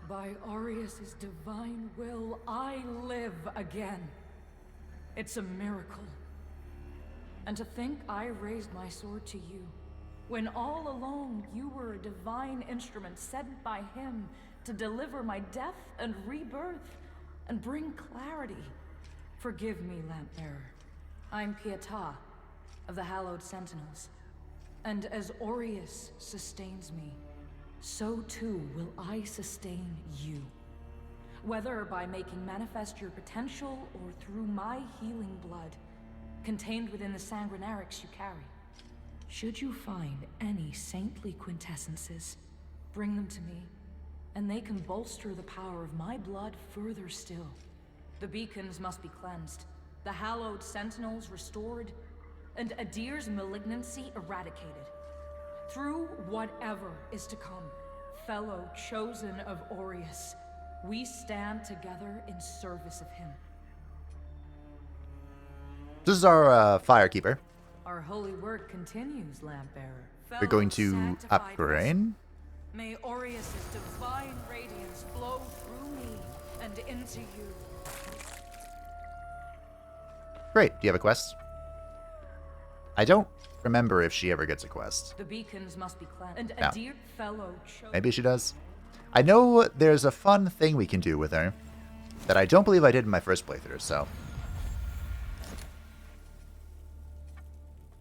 By Aureus' divine will, I live again. It's a miracle. And to think I raised my sword to you, when all along you were a divine instrument sent by him to deliver my death and rebirth and bring clarity. Forgive me, Lampbearer. I'm Pieta of the Hallowed Sentinels. And as Aureus sustains me, so too will I sustain you. Whether by making manifest your potential or through my healing blood, contained within the sanguinarics you carry. Should you find any saintly quintessences, bring them to me, and they can bolster the power of my blood further still. The beacons must be cleansed, the hallowed sentinels restored, and Adir's malignancy eradicated. Through whatever is to come, fellow chosen of Aureus, we stand together in service of him. This is our Firekeeper. Our holy work continues, Lampbearer. We're going to upgrade. May Aureus' divine radiance flow through me and into you. Great. Do you have a quest? I don't remember if she ever gets a quest. The beacons must be cleansed. And No. a dear fellow Maybe she does. I know there's a fun thing we can do with her that I don't believe I did in my first playthrough, so.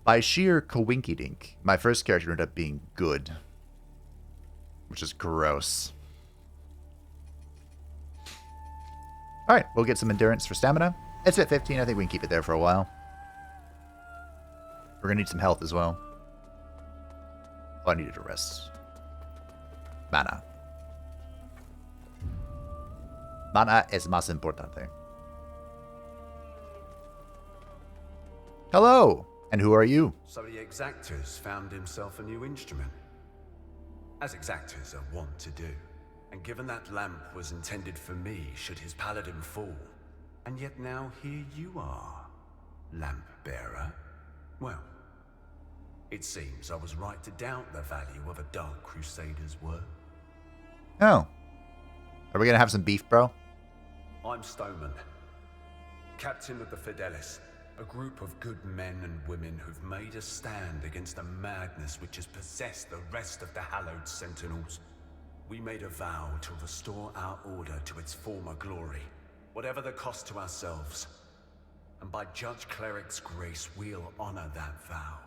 By sheer coinkydink, my first character ended up being good. Which is gross. Alright, we'll get some endurance for stamina. It's at 15, I think we can keep it there for a while. We're gonna need some health as well. Oh, I needed a rest. Mana. Mana es más importante. Hello! And who are you? So the Exactor's found himself a new instrument. As Exactors are wont to do. And given that lamp was intended for me should his paladin fall. And yet now here you are, Lamp Bearer. Well, it seems I was right to doubt the value of a Dark Crusader's work. Oh. Are we gonna have some beef, bro? I'm Stoneman, Captain of the Fidelis, a group of good men and women who've made a stand against a madness which has possessed the rest of the Hallowed Sentinels. We made a vow to restore our order to its former glory, whatever the cost to ourselves. And by Judge Cleric's grace, we'll honor that vow.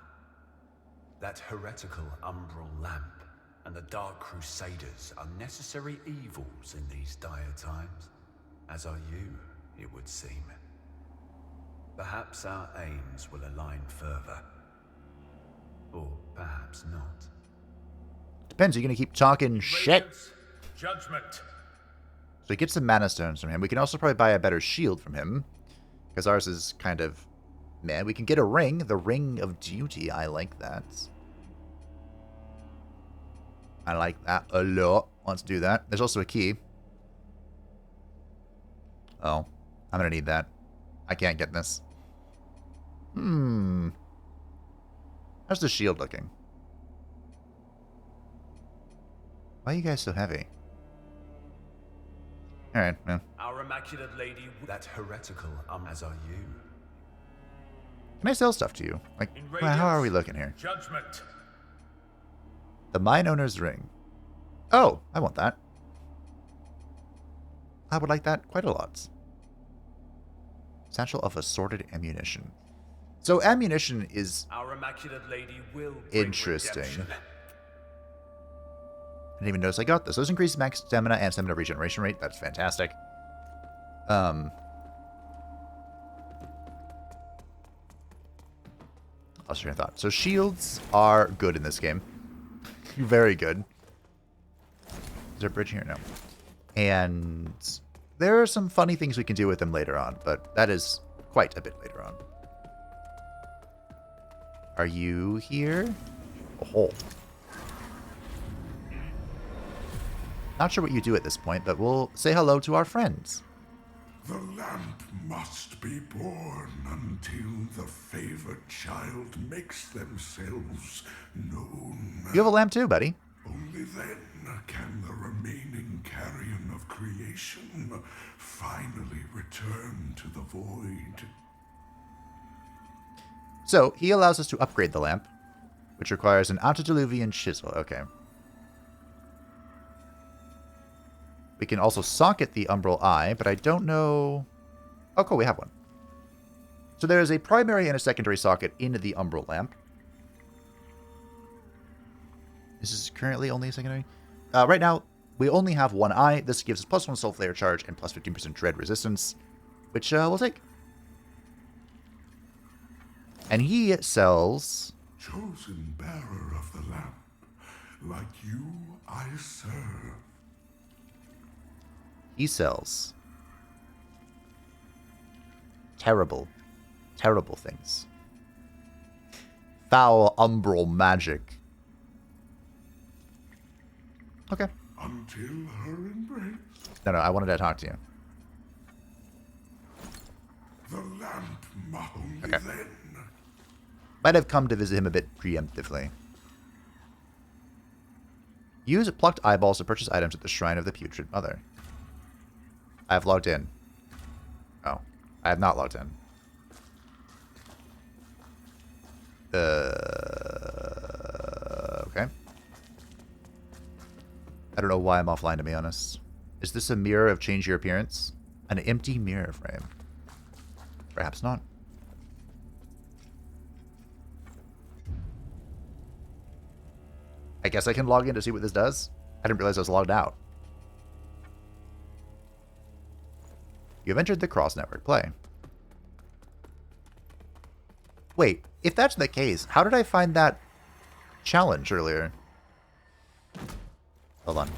That heretical umbral lamp and the Dark Crusaders are necessary evils in these dire times, as are you, it would seem. Perhaps our aims will align further. Or perhaps not. Depends, you're gonna keep talking shit. Radiance, judgment. So we get some mana stones from him. We can also probably buy a better shield from him. Because ours is kind of meh. We can get a ring. The Ring of Duty. I like that. I like that a lot. Let's do that. There's also a key. Oh. I'm gonna need that. I can't get this. How's the shield looking? Why are you guys so heavy? Alright, yeah. Our Immaculate Lady, that heretical, as are you. Can I sell stuff to you? Like, well, how are we looking here? Judgment. The Mine Owner's Ring. Oh, I want that. I would like that quite a lot. Satchel of Assorted Ammunition. So ammunition is Our Immaculate Lady will bring interesting. redemption. I didn't even notice I got this. Those increase max stamina and stamina regeneration rate. That's fantastic. Lost your thought. So shields are good in this game. Very good. Is there a bridge here? No. And there are some funny things we can do with them later on, but that is quite a bit later on. Are you here? Oh. Not sure what you do at this point, but we'll say hello to our friends. The lamp must be born until the favored child makes themselves known. You have a lamp too, buddy. Only then can the remaining carrion of creation finally return to the void. So, he allows us to upgrade the lamp, which requires an antediluvian chisel. Okay. We can also socket the umbral eye, but I don't know... Oh, cool, we have one. So there is a primary and a secondary socket in the umbral lamp. This is currently only a secondary. Right now, we only have one eye. This gives us +1 soul flare charge and plus 15% dread resistance, which we'll take. And he sells... Chosen bearer of the lamp, like you I serve. He sells terrible, terrible things. Foul umbral magic. Okay. Until her embrace. No, I wanted to talk to you. The lamp only Okay. then. Might have come to visit him a bit preemptively. Use plucked eyeballs to purchase items at the Shrine of the Putrid Mother. I have logged in. Oh, I have not logged in. Okay. I don't know why I'm offline, to be honest. Is this a mirror of change your appearance? An empty mirror frame? Perhaps not. I guess I can log in to see what this does. I didn't realize I was logged out. You have entered the Cross Network. Play. Wait, if that's the case, how did I find that challenge earlier? Hold on.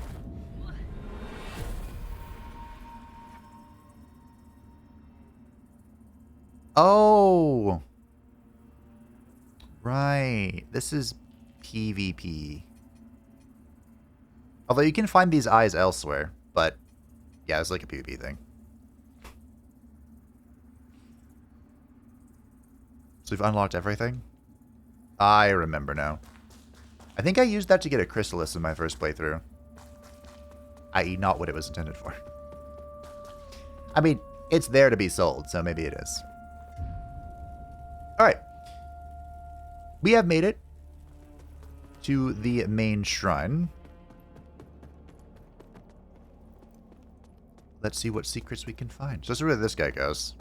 Oh! Right. This is PvP. Although you can find these eyes elsewhere, but yeah, it's like a PvP thing. So we've unlocked everything? I remember now. I think I used that to get a chrysalis in my first playthrough. I.e. not what it was intended for. I mean, it's there to be sold, so maybe it is. Alright. We have made it to the main shrine. Let's see what secrets we can find. So this is where this guy goes.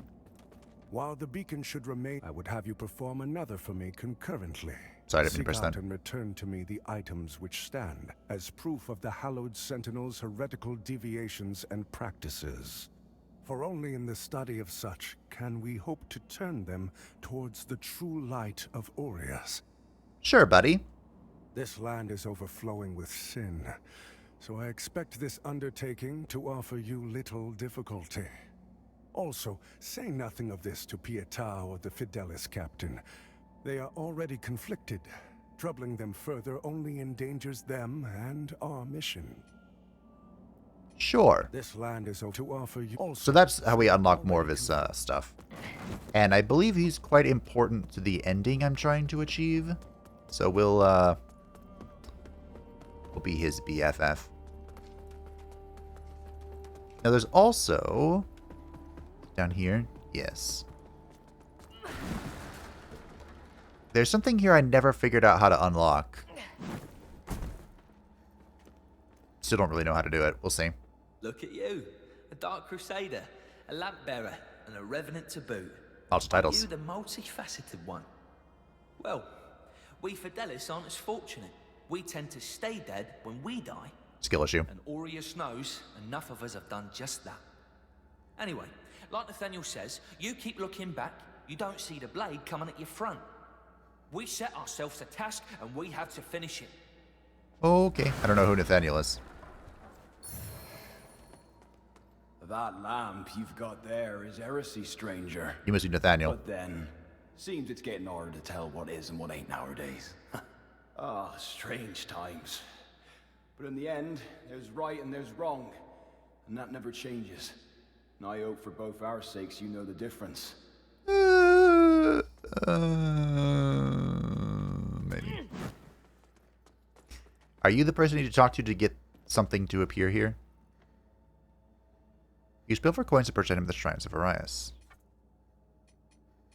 While the beacon should remain, I would have you perform another for me concurrently. Sorry, I didn't mean to press Seek out that. and return to me the items which stand as proof of the Hallowed Sentinel's heretical deviations and practices. For only in the study of such can we hope to turn them towards the true light of Aureus. Sure, buddy. This land is overflowing with sin, so I expect this undertaking to offer you little difficulty. Also, say nothing of this to Pieta or the Fidelis captain. They are already conflicted. Troubling them further only endangers them and our mission. Sure. This land is to offer you also. So that's how we unlock more of his stuff. And I believe he's quite important to the ending I'm trying to achieve. So we'll be his BFF. Now there's also down here, yes. There's something here I never figured out how to unlock. Still don't really know how to do it. We'll see. Look at you, a Dark Crusader, a lamp bearer, and a revenant to boot. Lots of titles. You the multifaceted one. Well, we Fidelis aren't as fortunate. We tend to stay dead when we die. Skill issue. And Aureus knows enough of us have done just that. Anyway, like Nathaniel says, you keep looking back, you don't see the blade coming at your front. We set ourselves a task and we have to finish it. Okay. I don't know who Nathaniel is. That lamp you've got there is heresy, stranger. You must be Nathaniel. But then, seems it's getting harder to tell what is and what ain't nowadays. Ah, strange times. But in the end, there's right and there's wrong. And that never changes. And I hope for both our sakes you know the difference. Maybe. Are you the person you need to talk to get something to appear here? Use bill for coins to purchase item at the shrines of Arias.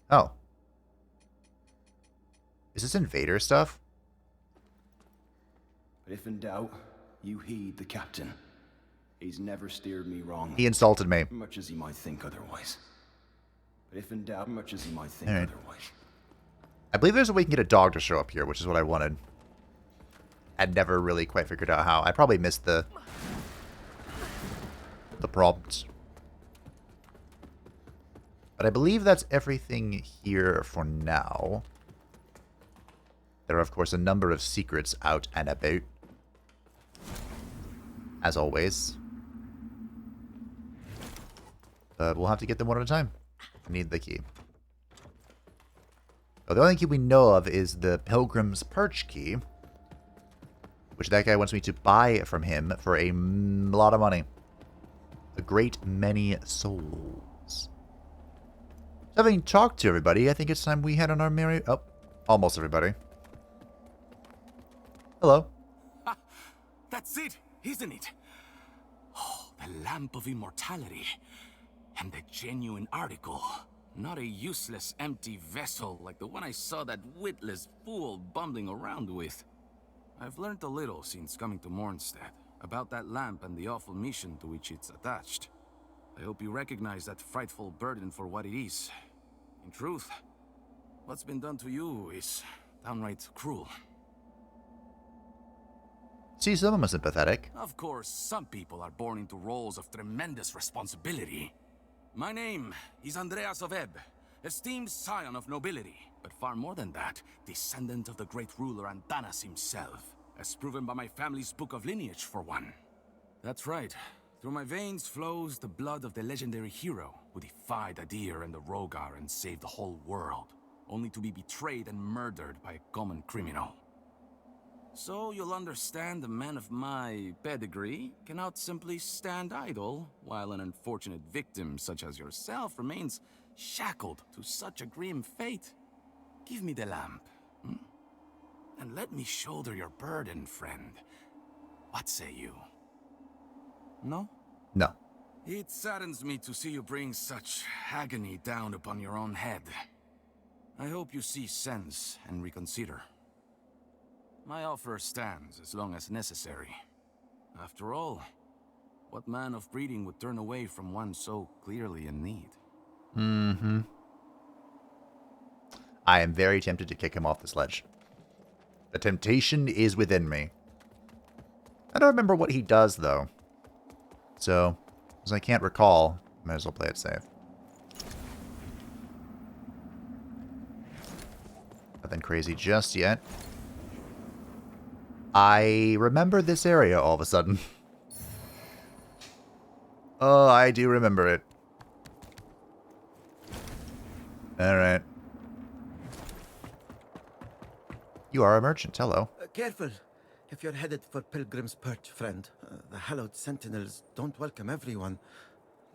Oh. Is this invader stuff? But if in doubt, you heed the captain. He's never steered me wrong. He insulted me. Much as he might think otherwise. But if in doubt, much as he might think Right. otherwise. I believe there's a way you can get a dog to show up here, which is what I wanted. I'd never really quite figured out how. I probably missed the prompts. But I believe that's everything here for now. There are, of course, a number of secrets out and about. As always. But we'll have to get them one at a time. I need the key. Oh, the only key we know of is the Pilgrim's Perch key. Which that guy wants me to buy from him for a lot of money. A great many souls. Having talked to everybody, I think it's time we head on our merry... Oh, almost everybody. Hello. Ah, that's it, isn't it? Oh, the Lamp of Immortality. And the genuine article. Not a useless, empty vessel like the one I saw that witless fool bumbling around with. I've learned a little since coming to Mornstead about that lamp and the awful mission to which it's attached. I hope you recognize that frightful burden for what it is. In truth, what's been done to you is downright cruel. See, some of them are sympathetic. Of course, some people are born into roles of tremendous responsibility. My name is Andreas of Ebb, esteemed scion of nobility, but far more than that, descendant of the great ruler Antanas himself, as proven by my family's book of lineage, for one. That's right. Through my veins flows the blood of the legendary hero who defied Adir and the Rogar and saved the whole world, only to be betrayed and murdered by a common criminal. So you'll understand a man of my pedigree cannot simply stand idle while an unfortunate victim such as yourself remains shackled to such a grim fate. Give me the lamp, and let me shoulder your burden, friend. What say you? No? No. It saddens me to see you bring such agony down upon your own head. I hope you see sense and reconsider. My offer stands as long as necessary. After all, what man of breeding would turn away from one so clearly in need? Mm-hmm. I am very tempted to kick him off the sledge. The temptation is within me. I don't remember what he does, though. So, as I can't recall, Might as well play it safe. Nothing crazy just yet. I remember this area all of a sudden. Oh, I do remember it. Alright. You are a merchant, hello. Careful. If you're headed for Pilgrim's Perch, friend. The hallowed sentinels don't welcome everyone.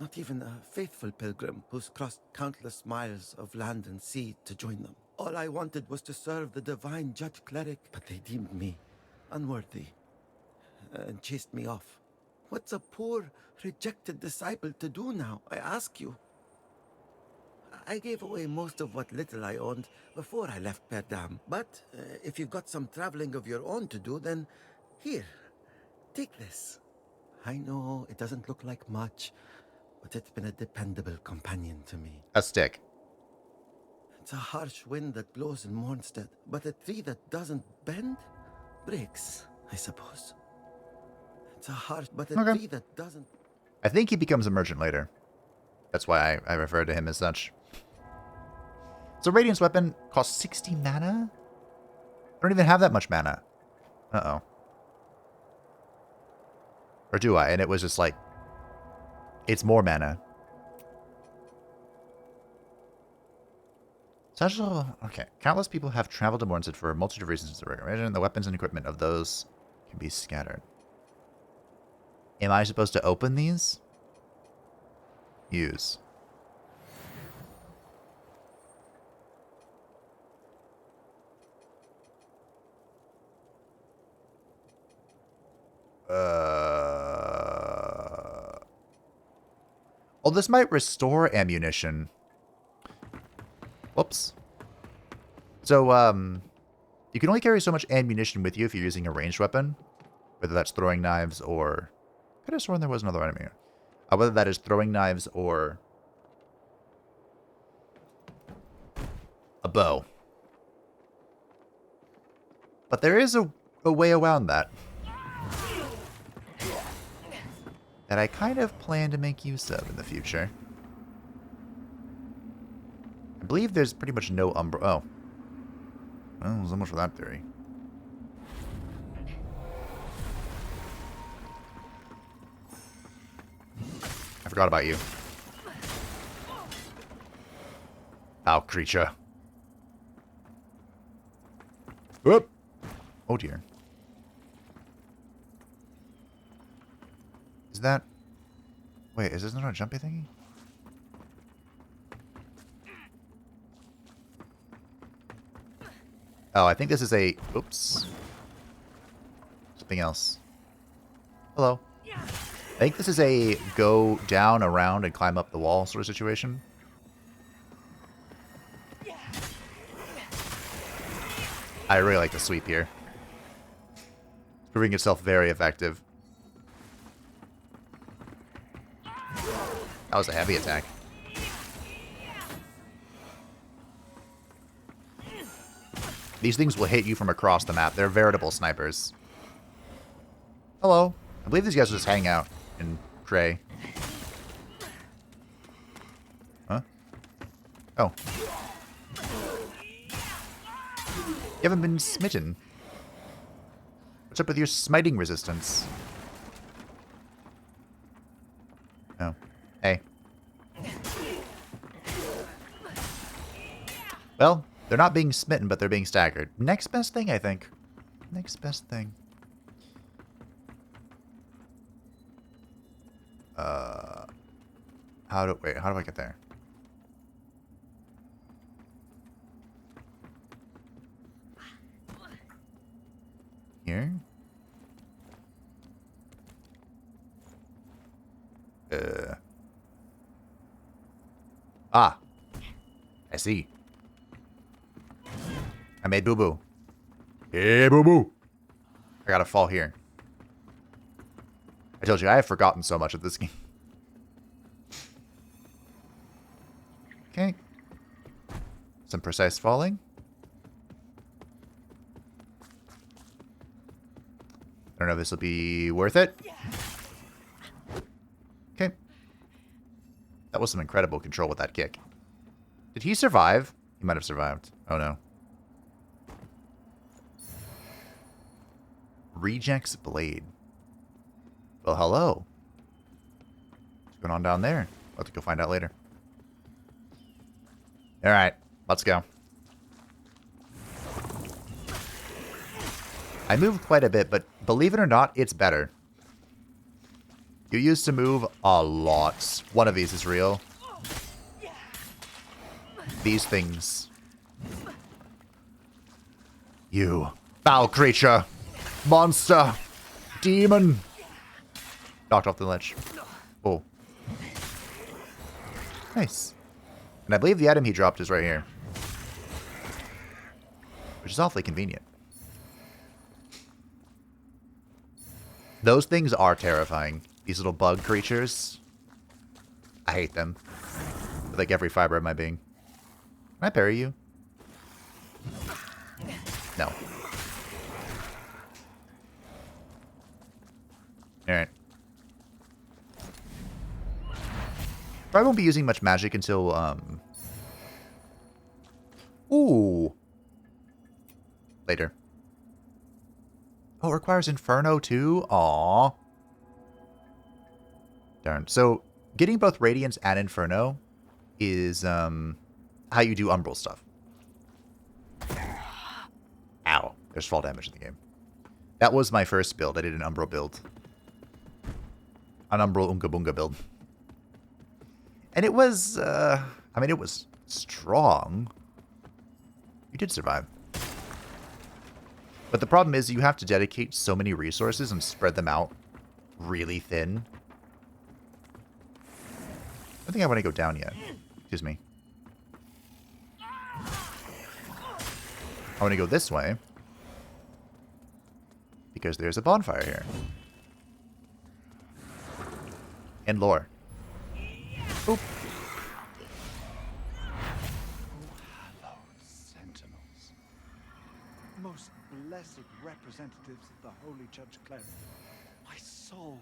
Not even a faithful pilgrim who's crossed countless miles of land and sea to join them. All I wanted was to serve the divine judge cleric, but they deemed me unworthy and chased me off. What's a poor, rejected disciple to do now, I ask you? I gave away most of what little I owned before I left Perdam. But if you've got some traveling of your own to do, then here, take this. I know it doesn't look like much, but it's been a dependable companion to me. A stick. It's a harsh wind that blows in Mornstead, but a tree that doesn't bend breaks, I suppose. It's a harsh, but a tree that doesn't... I think he becomes a merchant later. That's why I refer to him as such. So Radiance weapon costs 60 mana? I don't even have that much mana. Uh-oh. Or do I? And it was just like... It's more mana. Essential... Okay. Countless people have traveled to Mornstead for a multitude of reasons. The weapons and equipment of those can be scattered. Am I supposed to open these? Use. Oh, this might restore ammunition. Whoops. So, you can only carry so much ammunition with you if you're using a ranged weapon. Whether that's throwing knives or... Could have sworn there was another enemy. Whether that is throwing knives or... a bow. But there is a way around that. That I kind of plan to make use of in the future. I believe there's pretty much no Oh. Well, so much for that theory. I forgot about you. Foul creature. Whoop! Oh dear. Is that... Wait, is this not a jumpy thingy? Oh, I think this is a... Oops. Something else. Hello. I think this is a go down, around, and climb up the wall sort of situation. I really like the sweep here. It's proving itself very effective. That was a heavy attack. These things will hit you from across the map. They're veritable snipers. Hello. I believe these guys will just hang out and pray. Huh? Oh. You haven't been smitten. What's up with your smiting resistance? Oh. Hey. Well, they're not being smitten, but they're being staggered. Next best thing, I think. Next best thing. Wait, how do I get there? Here? Ah. I see. I made boo-boo. Hey, boo-boo. I gotta fall here. I told you, I have forgotten so much of this game. Okay. Some precise falling. I don't know if this will be worth it. Okay. That was some incredible control with that kick. Did he survive? He might have survived. Oh no. Reject's blade. Well, hello. What's going on down there? We'll have to go find out later. Alright, let's go. I moved quite a bit, but believe it or not, it's better. You used to move a lot. One of these is real. These things. You. Foul creature. Monster. Demon. Knocked off the ledge. Oh. Nice. And I believe the item he dropped is right here. Which is awfully convenient. Those things are terrifying. These little bug creatures. I hate them. With like every fiber of my being. Can I parry you? No. Alright. Probably won't be using much magic until, Ooh. Later. Oh, it requires Inferno too? Aww. Darn. So, getting both Radiance and Inferno is, how you do Umbral stuff. Ow. There's fall damage in the game. That was my first build. I did an Umbral build. An Umbral Unga Bunga build. And it was, I mean, it was strong. You did survive. But the problem is you have to dedicate so many resources and spread them out really thin. I don't think I want to go down yet. Excuse me. I want to go this way. Because there's a bonfire here. And lore. Oop. Hello, sentinels. Most blessed representatives of the Holy Judge Cleric. My soul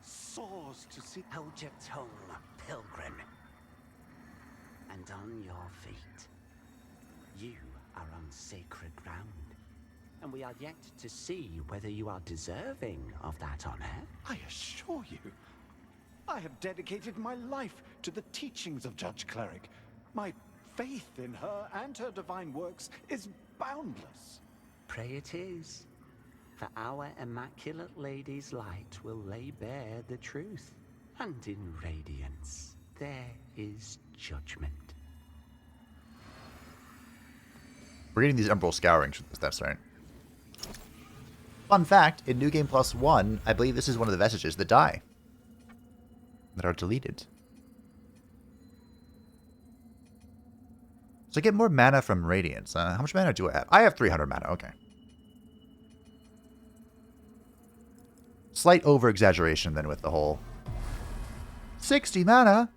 soars to see... Hold your tongue, pilgrim. And on your feet. You are on sacred ground. And we are yet to see whether you are deserving of that honor. I assure you, I have dedicated my life to the teachings of Judge Cleric. My faith in her and her divine works is boundless. Pray it is. For our Immaculate Lady's light will lay bare the truth. And in radiance, there is judgment. We're getting these Umbral Scourings with this stuff, right? Fun fact, in New Game Plus 1, I believe this is one of the vestiges that die. That are deleted. So I get more mana from Radiance. How much mana do I have? I have 300 mana, okay. Slight over-exaggeration then with the whole 60 mana.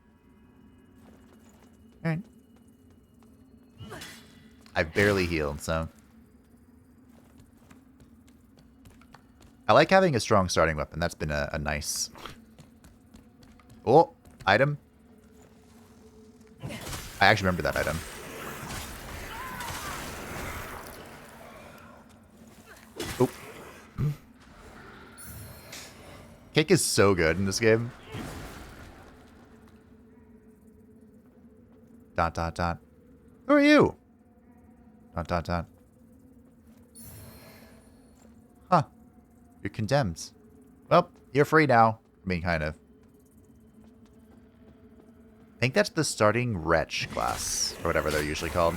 Alright. I've barely healed, so... I like having a strong starting weapon. That's been a nice... Oh, item. I actually remember that item. Oh. Kick is so good in this game. Dot, dot, dot. Who are you? Dot, dot, dot. Huh. You're condemned. Well, you're free now. I mean, kind of. I think that's the starting Wretch class, or whatever they're usually called.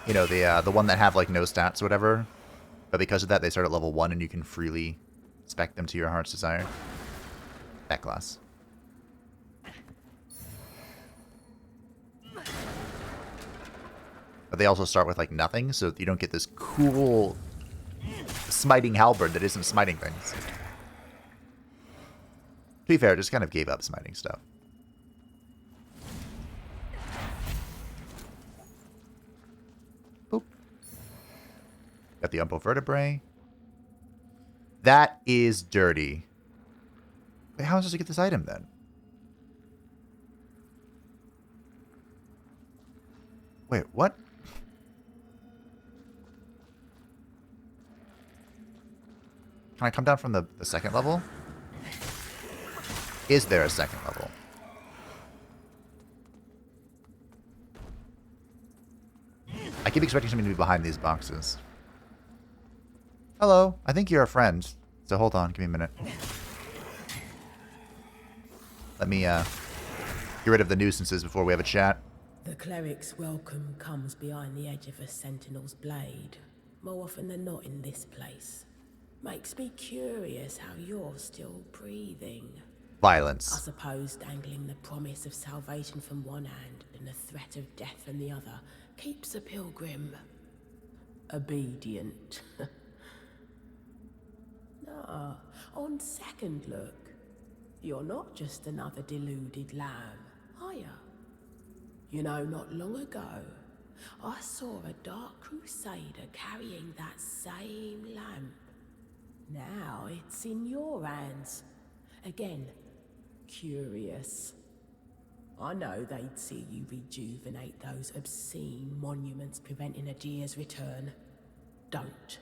You know, the one that have, like, no stats or whatever. But because of that, they start at level 1 and you can freely spec them to your heart's desire. That class. But they also start with, like, nothing, so you don't get this cool smiting halberd that isn't smiting things. To be fair, I just kind of gave up smiting stuff. Boop. Got the umbo vertebrae. That is dirty. Wait, how am I supposed to get this item then? Wait, what? Can I come down from the second level? Is there a second level? I keep expecting something to be behind these boxes. Hello, I think you're a friend. So hold on, give me a minute. Let me get rid of the nuisances before we have a chat. The cleric's welcome comes behind the edge of a sentinel's blade, more often than not in this place. Makes me curious how you're still breathing. Violence. I suppose dangling the promise of salvation from one hand and the threat of death from the other keeps a pilgrim obedient. No, on second look, you're not just another deluded lamb, are you? You know, not long ago, I saw a dark crusader carrying that same lamp. Now it's in your hands. Again, curious. I know they'd see you rejuvenate those obscene monuments preventing a deer's return. Don't.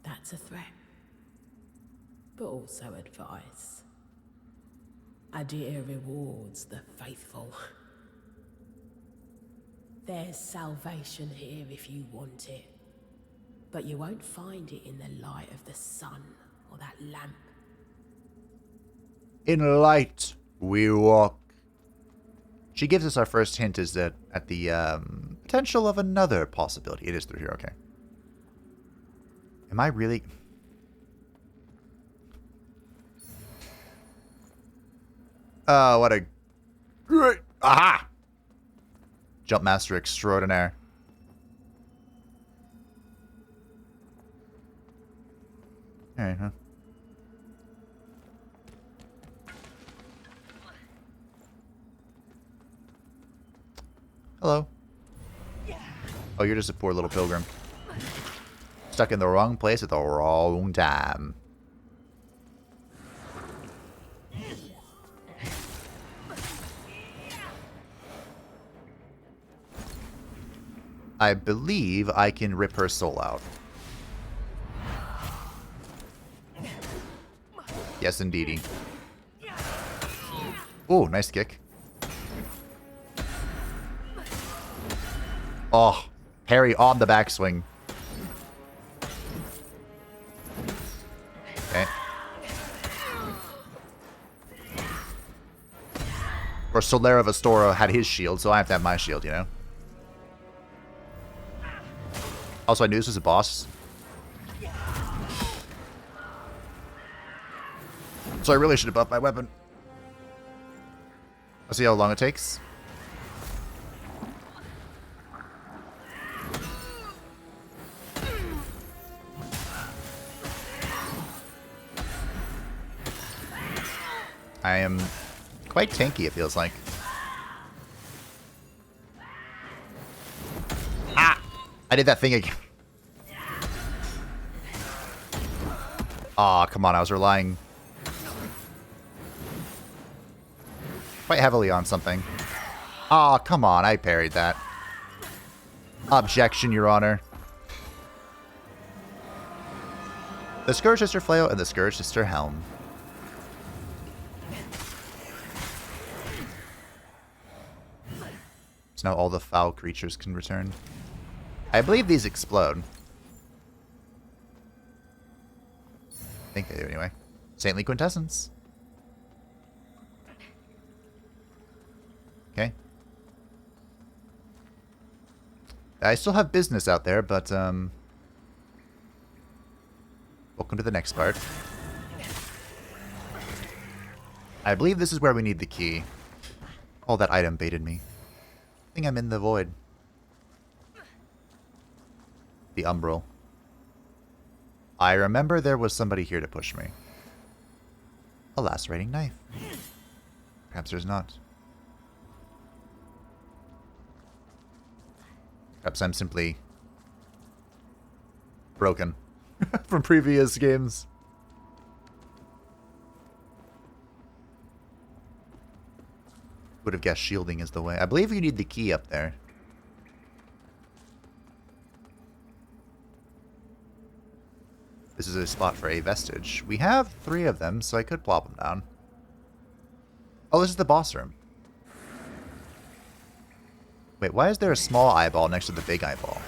That's a threat. But also advice. A deer rewards the faithful. There's salvation here if you want it. But you won't find it in the light of the sun or that lamp. In light we walk. She gives us our first hint is that at the potential of another possibility. It is through here, okay. Am I really... Oh, what a great... Aha! Jump master extraordinaire. Alright, huh? Hello. Oh, you're just a poor little pilgrim. Stuck in the wrong place at the wrong time. I believe I can rip her soul out. Yes, indeedy. Oh, nice kick. Oh, parry on the backswing. Okay. Of course, Solera Vestora had his shield, so I have to have my shield, you know? Also, I knew this was a boss. So I really should have buffed my weapon. Let's see how long it takes. I am quite tanky, it feels like. Ah! I did that thing again. Aw, come on, I was relying quite heavily on something. Aw, come on, I parried that. Objection, Your Honor. The Scourged Sister Flail and the Scourged Sister Helm. So now all the foul creatures can return. I believe these explode. I think they do anyway. Saintly Quintessence. Okay. I still have business out there, but welcome to the next part. I believe this is where we need the key. Oh, that item baited me. I think I'm in the void. The umbral. I remember there was somebody here to push me. A lacerating knife. Perhaps there's not. Perhaps I'm simply broken from previous games. would have guessed shielding is the way. I believe you need the key up there. This is a spot for a vestige. We have 3 of them, so I could plop them down. Oh, this is the boss room. Wait, why is there a small eyeball next to the big eyeball?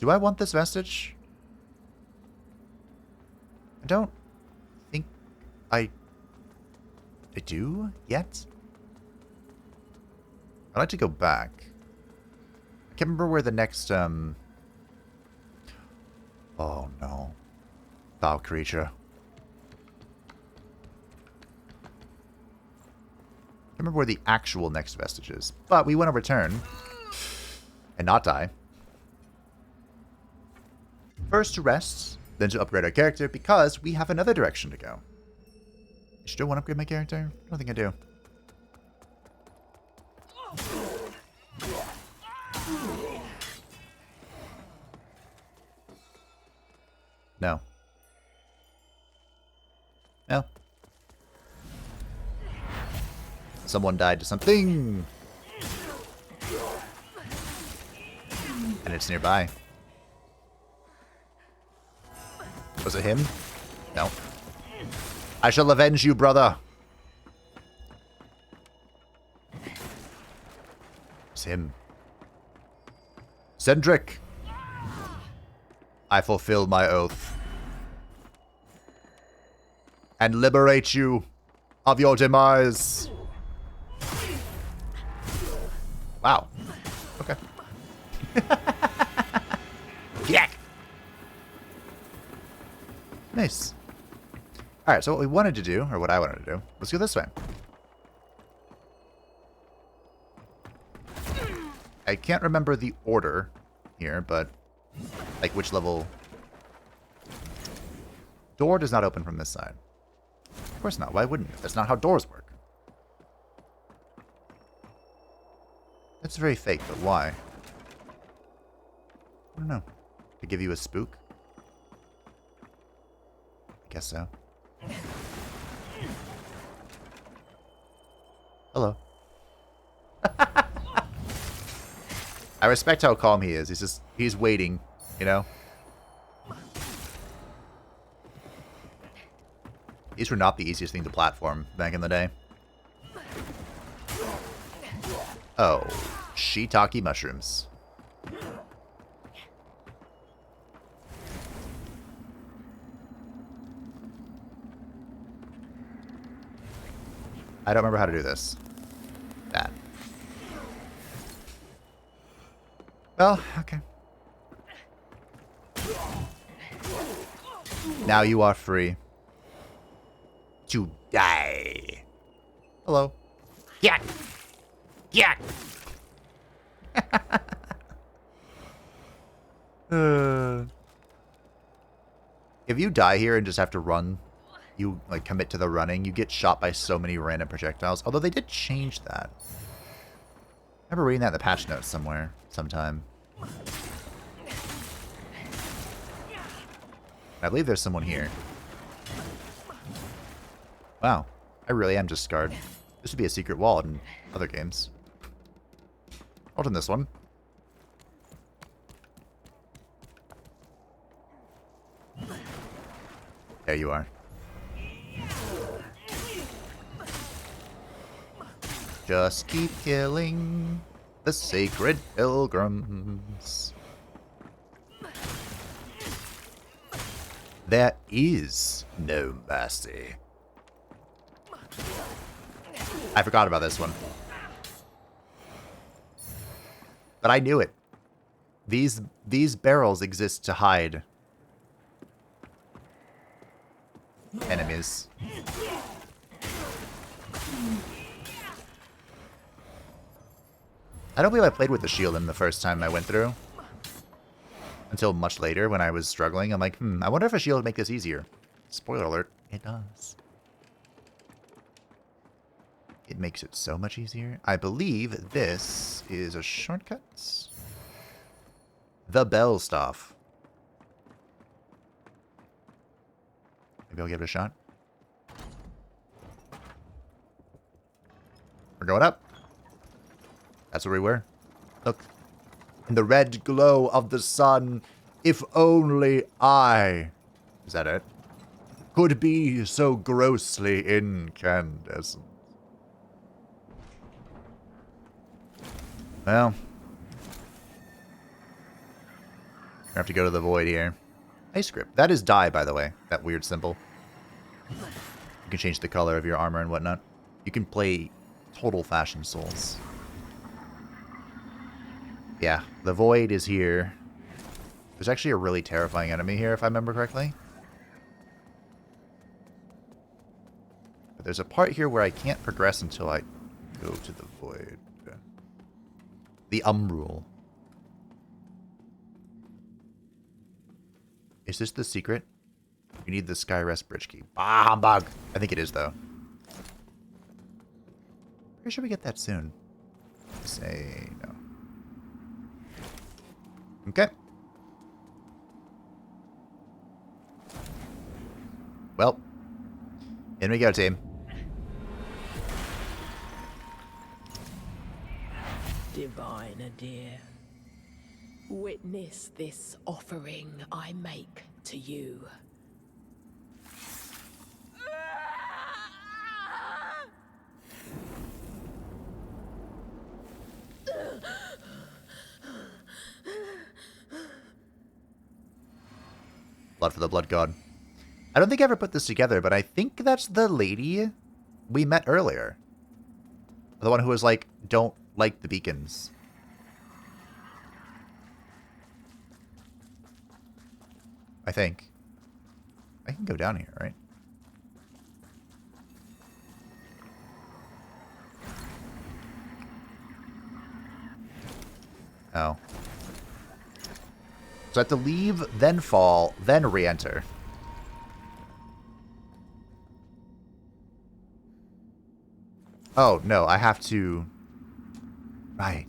Do I want this vestige? I don't think I do yet. I'd like to go back. I can't remember where the next, oh no. Foul creature. I remember where the actual next vestige is. But we want to return. And not die. First to rest, then to upgrade our character, because we have another direction to go. Should I want to upgrade my character? I don't think I do. No. No. Someone died to something. And it's nearby. Was it him? No. I shall avenge you, brother. It's him. Cendric. I fulfill my oath. And liberate you of your demise. Wow. Okay. Yeah. Nice. Alright, so what we wanted to do, or what I wanted to do, let's go this way. I can't remember the order here, but like which level. Door does not open from this side. Of course not. Why wouldn't it? That's not how doors work. That's very fake, but why? I don't know. To give you a spook? I guess so. Hello. I respect how calm he is. He's waiting, you know? These were not the easiest thing to platform back in the day. Oh, shiitake mushrooms. I don't remember how to do this. That. Well, okay. Now you are free to die. Hello. Yeah. Yeah. If you die here and just have to run, you like commit to the running, you get shot by so many random projectiles. Although they did change that. I remember reading that in the patch notes somewhere, sometime. I believe there's someone here. Wow, I really am just scarred. This would be a secret wall in other games. Hold on this one. There you are. Just keep killing the sacred pilgrims. There is no mercy. I forgot about this one. But I knew it. These barrels exist to hide enemies. I don't believe I played with the shield in the first time I went through. Until much later when I was struggling. I'm like, I wonder if a shield would make this easier. Spoiler alert, it does. It makes it so much easier. I believe this is a shortcut. The bell staff. Maybe I'll give it a shot. We're going up. That's where we were. Look. In the red glow of the sun, if only I... Is that it? Could be so grossly incandescent. Well. I have to go to the void here. Ice grip. That is dye, by the way. That weird symbol. You can change the color of your armor and whatnot. You can play total fashion souls. Yeah, the void is here. There's actually a really terrifying enemy here, if I remember correctly. But there's a part here where I can't progress until I go to the void. The Umbrule. Is this the secret? You need the Skyrest bridge key. Ah, humbug! I think it is, though. Where should we get that soon? Say no. Okay. Well. In we go, team. Diviner dear, witness this offering I make to you. Blood for the blood god. I don't think I ever put this together, but I think that's the lady we met earlier. The one who was like, don't like the beacons. I think. I can go down here, right? Oh. So I have to leave, then fall, then re-enter. Oh, no, I have to... Right.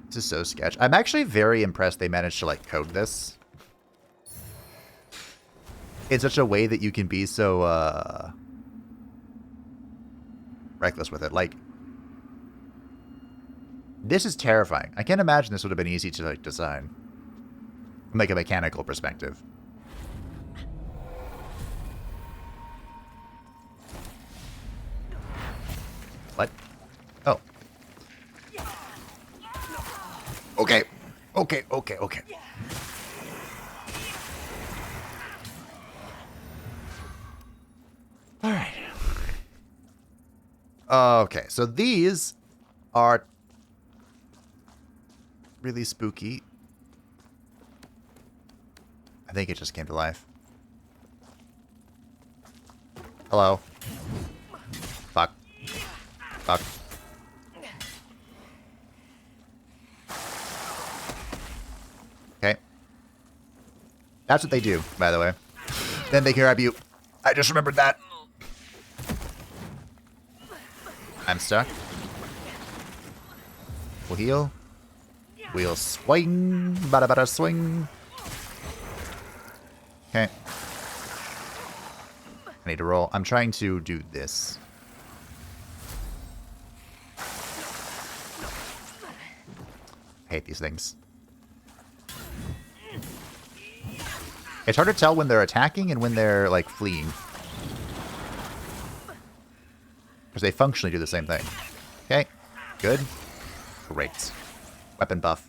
This is so sketch. I'm actually very impressed they managed to, like, code this in such a way that you can be so, reckless with it. Like, this is terrifying. I can't imagine this would have been easy to, like, design. From, like, a mechanical perspective. What? Oh. Okay. Okay. Alright. Okay, so these are really spooky. I think it just came to life. Hello. Fuck. Okay. That's what they do, by the way. Then they can grab you. I just remembered that. I'm stuck. We'll heal. We'll swing. Bada swing. Okay. I need to roll. I'm trying to do this. I hate these things. It's hard to tell when they're attacking and when they're, like, fleeing. Because they functionally do the same thing. Okay. Good. Great. Weapon buff.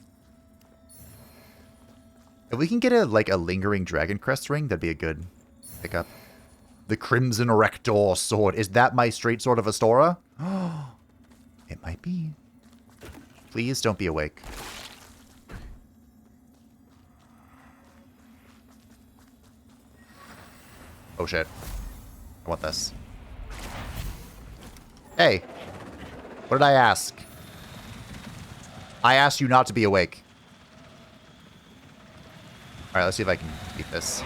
If we can get a lingering Dragon Crest ring, that'd be a good pickup. The Crimson Rector sword. Is that my straight sword of Astora? Oh, it might be. Please don't be awake. Oh shit. I want this. Hey. What did I ask? I asked you not to be awake. Alright, let's see if I can beat this.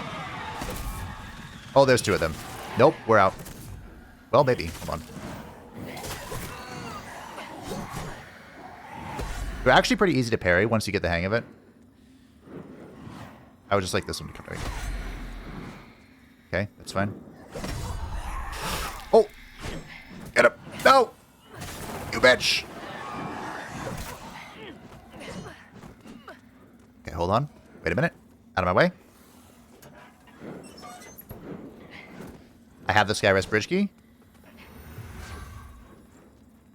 Oh, there's two of them. Nope, we're out. Well, maybe. Hold on. They're actually pretty easy to parry once you get the hang of it. I would just like this one to come right. Okay, that's fine. Oh! Get him! No! bitch! Okay, hold on. Wait a minute. Out of my way. I have the Skyrest bridge key.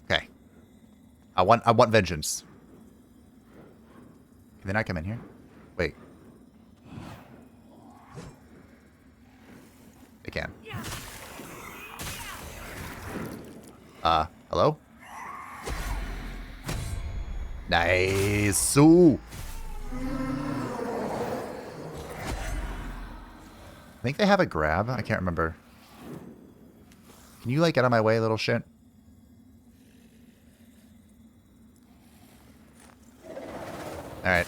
Okay. I want vengeance. Can they not come in here? Wait. They can. Hello? Nice. Ooh. I think they have a grab. I can't remember. Can you, like, get out of my way, little shit? Alright.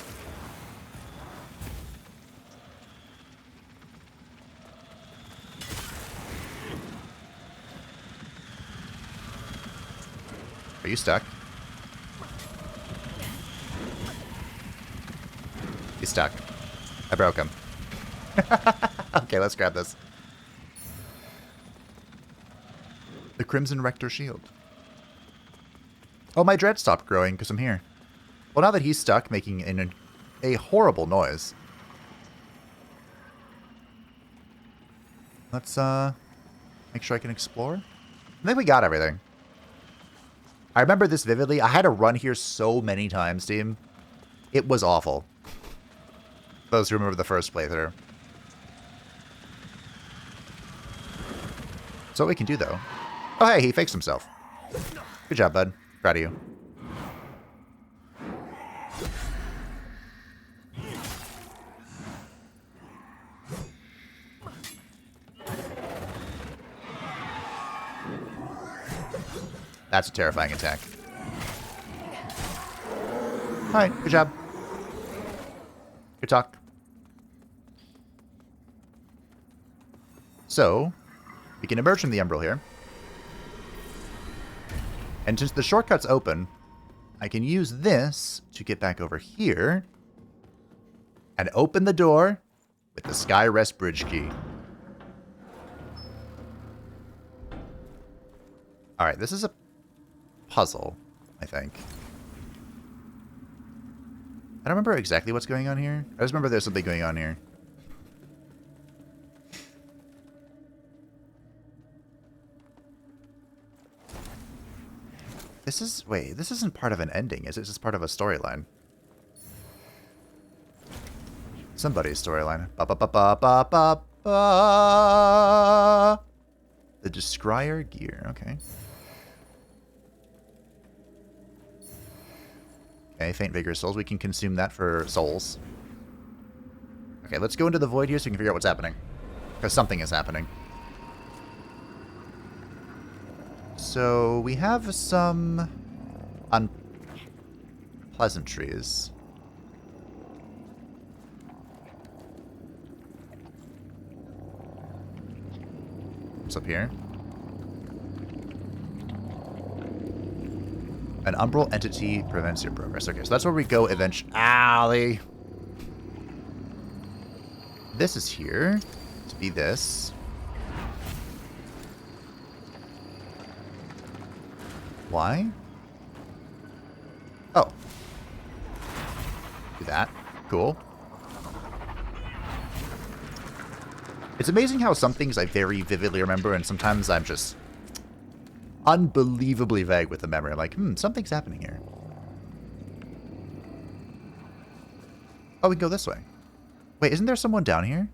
Are you stuck? He's stuck. I broke him. Okay, let's grab this. The Crimson Rector Shield. Oh, my dread stopped growing because I'm here. Well, now that he's stuck, making a horrible noise. Let's make sure I can explore. I think we got everything. I remember this vividly. I had to run here so many times, team. It was awful. Those who remember the first playthrough. So what we can do, though. Oh, hey, he fixed himself. Good job, bud. Proud of you. That's a terrifying attack. Alright, good job. Good talk. So, we can emerge from the Umbral here. And since the shortcut's open, I can use this to get back over here and open the door with the Skyrest bridge key. Alright, this is a puzzle, I think. I don't remember exactly what's going on here. I just remember there's something going on here. This is... Wait, this isn't part of an ending, is it? This is part of a storyline. Somebody's storyline. Ba-ba-ba-ba-ba-ba. The Descryer gear, okay. Okay, Faint Vigorous Souls. We can consume that for souls. Okay, let's go into the void here so we can figure out what's happening. Because something is happening. So, we have some unpleasantries. What's up here? An umbral entity prevents your progress. Okay, so that's where we go eventually. Alley. This is here to be this. Why? Oh. Do that. Cool. It's amazing how some things I very vividly remember and sometimes I'm just unbelievably vague with the memory. I'm like, something's happening here. Oh, we can go this way. Wait, isn't there someone down here?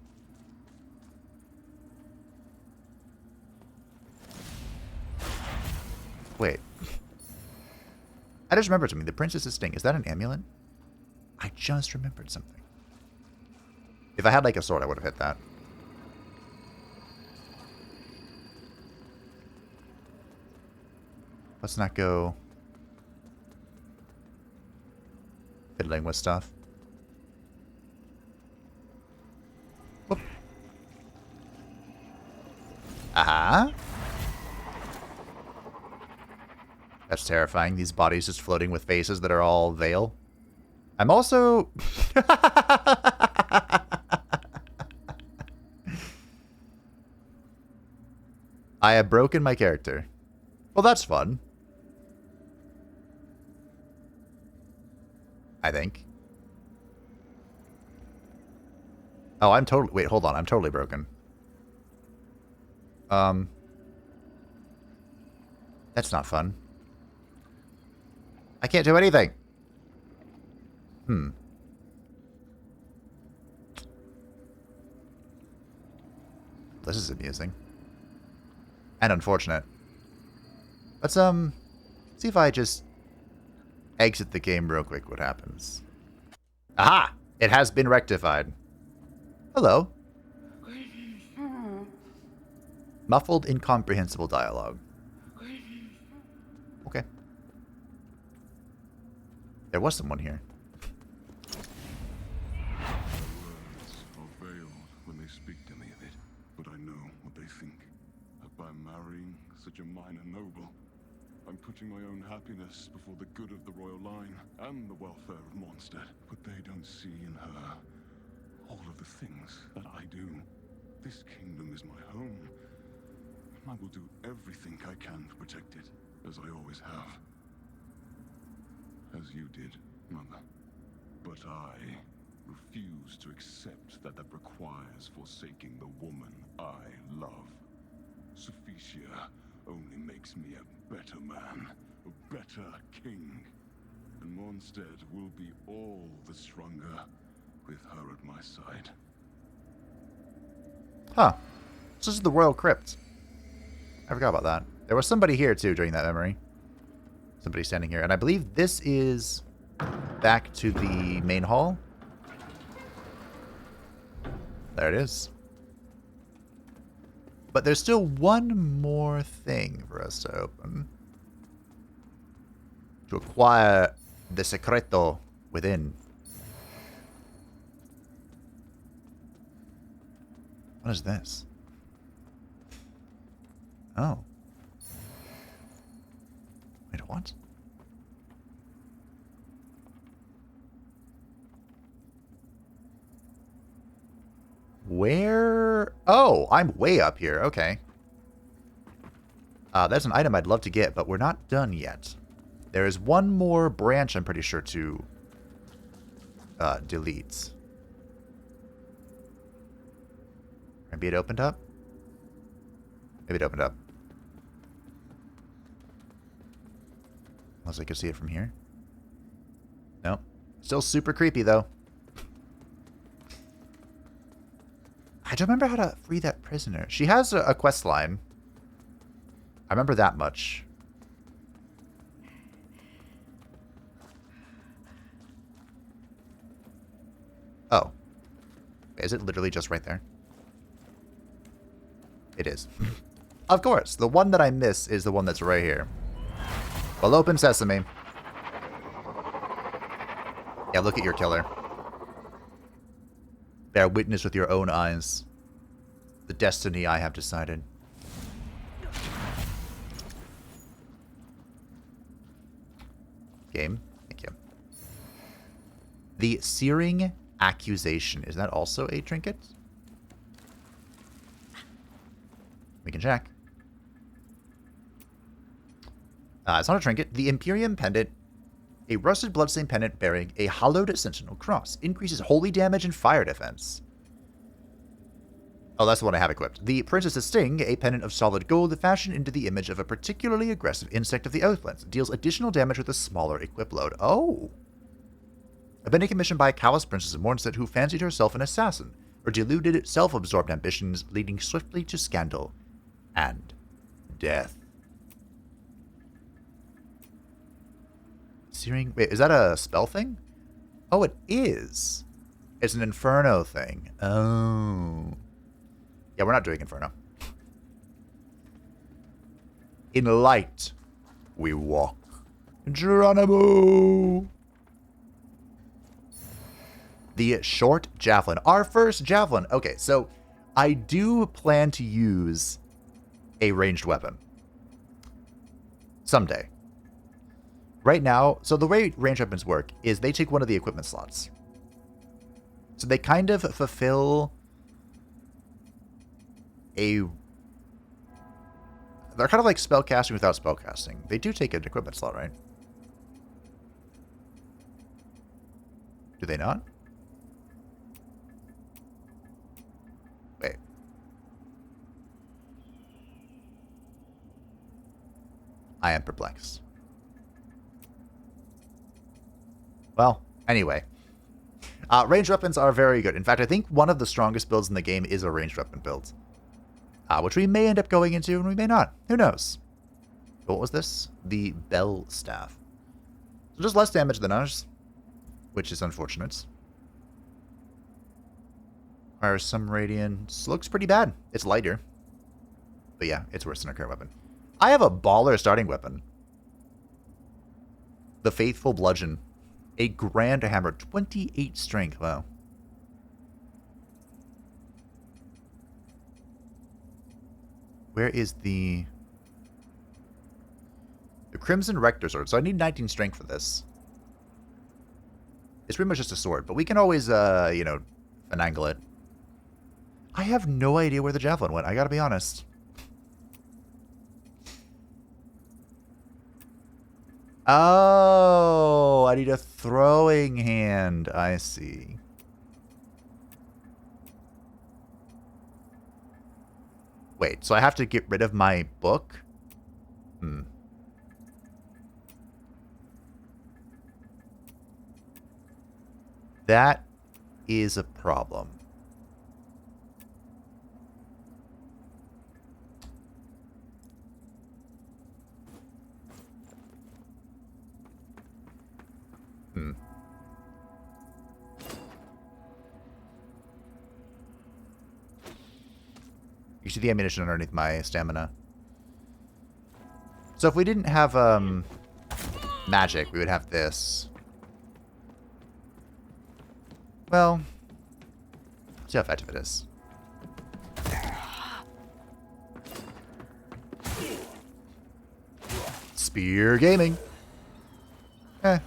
Wait. I just remembered something. The Princess's Sting. Is that an amulet? I just remembered something. If I had like a sword, I would have hit that. Let's not go fiddling with stuff. Whoop. Aha. That's terrifying. These bodies just floating with faces that are all veil. I'm also... I have broken my character. Well, that's fun. I think. Oh, I'm totally... Wait, hold on. I'm totally broken. That's not fun. I can't do anything. This is amusing. And unfortunate. Let's, see if I just exit the game real quick what happens. Aha! It has been rectified. Hello. Muffled, incomprehensible dialogue. Okay. There was someone here. Words are veiled when they speak to me of it, but I know what they think. That by marrying such a minor noble, I'm putting my own happiness before the good of the royal line and the welfare of Mondstadt. But they don't see in her all of the things that I do. This kingdom is my home. I will do everything I can to protect it, as I always have. As you did, Mother. But I refuse to accept that requires forsaking the woman I love. Sufficia only makes me a better man, a better king. And Mondstadt will be all the stronger with her at my side. Huh. This is the Royal Crypt. I forgot about that. There was somebody here, too, during that memory. Somebody standing here. And I believe this is back to the main hall. There it is. But there's still one more thing for us to open. To acquire the secreto within. What is this? Oh. Wait, what? Where? Oh, I'm way up here. Okay. That's an item I'd love to get, but we're not done yet. There is one more branch I'm pretty sure to delete. Maybe it opened up? Maybe it opened up. Unless I could see it from here. Nope. Still super creepy, though. I don't remember how to free that prisoner. She has a quest line. I remember that much. Oh. Is it literally just right there? It is. Of course. The one that I miss is the one that's right here. Well, open sesame. Yeah, look at your killer. Bear witness with your own eyes. The destiny I have decided. Game. Thank you. The Searing Accusation. Is that also a trinket? We can check. It's not a trinket. The Imperium Pendant. A rusted bloodstained pendant bearing a hollowed sentinel cross. Increases holy damage and fire defense. Oh, that's the one I have equipped. The Princess's Sting, a pendant of solid gold fashioned into the image of a particularly aggressive insect of the Outlands. Deals additional damage with a smaller equip load. Oh! A pendant commissioned by a callous princess of Mondstadt who fancied herself an assassin, or deluded, self-absorbed ambitions leading swiftly to scandal and death. Searing... Wait, is that a spell thing? Oh, it is. It's an Inferno thing. Oh. Yeah, we're not doing Inferno. In light, we walk. Geronimo! The short javelin. Our first javelin. Okay, so I do plan to use a ranged weapon. Someday. Right now, so the way ranged weapons work is they take one of the equipment slots. So they kind of fulfill a... They're kind of like spellcasting without spellcasting. They do take an equipment slot, right? Do they not? Wait. I am perplexed. Well, anyway. Ranged weapons are very good. In fact, I think one of the strongest builds in the game is a ranged weapon build. Which we may end up going into, and we may not. Who knows? What was this? The Bell Staff. So just less damage than ours, which is unfortunate. Our some radiance looks pretty bad. It's lighter. But yeah, it's worse than our current weapon. I have a baller starting weapon. The Faithful Bludgeon. A grand hammer. 28 strength. Wow. Where is the Crimson Rector Sword? So I need 19 strength for this. It's pretty much just a sword, but we can always, you know, finagle it. I have no idea where the javelin went. I gotta be honest. Oh, I need a throwing hand. I see. Wait, so I have to get rid of my book? That is a problem. You see the ammunition underneath my stamina. So if we didn't have magic, we would have this. Well, let's see how effective it is. Spear gaming. I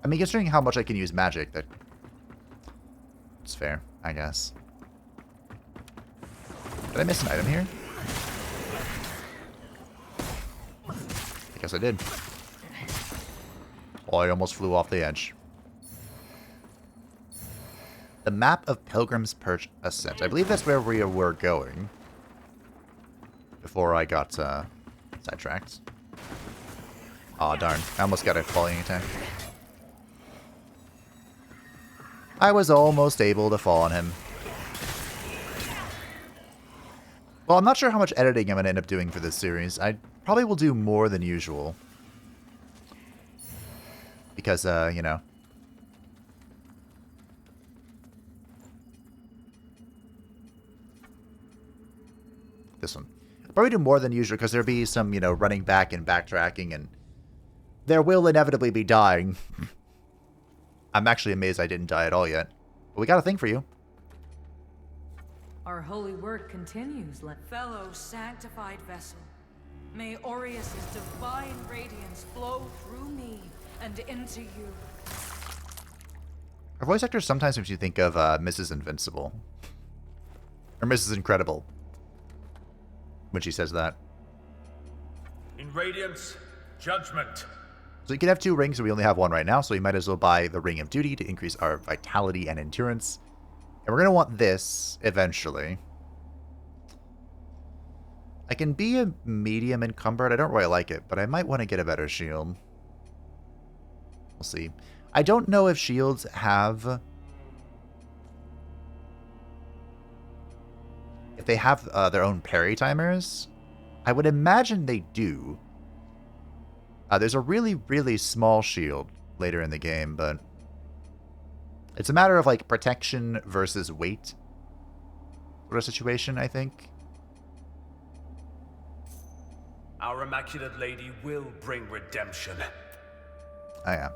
mean, considering how much I can use magic, it's fair, I guess. Did I miss an item here? I guess I did. Oh, I almost flew off the edge. The map of Pilgrim's Perch Ascent. I believe that's where we were going. Before I got sidetracked. Aw, darn. I almost got a falling attack. I was almost able to fall on him. Well, I'm not sure how much editing I'm going to end up doing for this series. I probably will do more than usual. Because, you know. This one. I'll probably do more than usual because there'll be some, you know, running back and backtracking, and there will inevitably be dying. I'm actually amazed I didn't die at all yet. But we got a thing for you. Our holy work continues, fellow sanctified vessel. May Aureus' divine radiance flow through me and into you. Her voice actor sometimes makes you think of Mrs. Invincible. Or Mrs. Incredible. When she says that. In Radiance, Judgment. So you can have 2 rings, and we only have 1 right now, so you might as well buy the Ring of Duty to increase our vitality and endurance. And we're going to want this eventually. I can be a medium encumbered. I don't really like it, but I might want to get a better shield. We'll see. I don't know if shields have... if they have their own parry timers. I would imagine they do. There's a really, really small shield later in the game, but it's a matter of, like, protection versus weight sort of situation, I think. Our Immaculate Lady will bring redemption. Oh, yeah.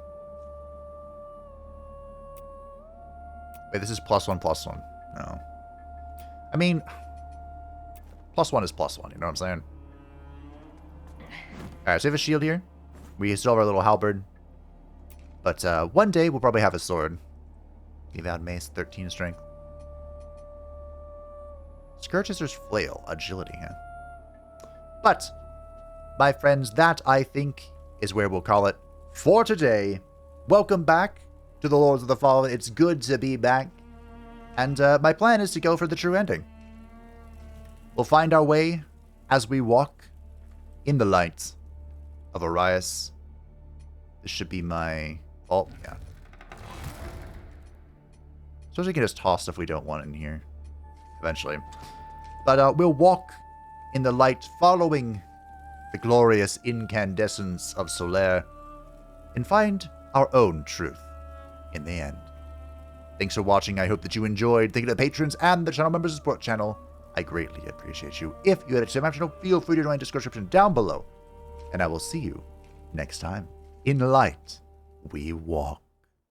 Wait, this is +1/+1. No. I mean, +1 is +1, you know what I'm saying? Alright, so we have a shield here. We still have our little halberd. But one day we'll probably have a sword. Eval mace, 13 strength. Scourged Sister's flail, agility, huh? But, my friends, that I think is where we'll call it for today. Welcome back to the Lords of the Fallen. It's good to be back. And my plan is to go for the true ending. We'll find our way as we walk in the light of Arias. This should be my... Oh, yeah. Suppose we can just toss stuff we don't want in here. Eventually. But we'll walk in the light following the glorious incandescence of Solaire and find our own truth in the end. Thanks for watching. I hope that you enjoyed. Thank you to the patrons and the channel members support channel. I greatly appreciate you. If you had a channel, feel free to join the description down below. And I will see you next time. In light, we walk.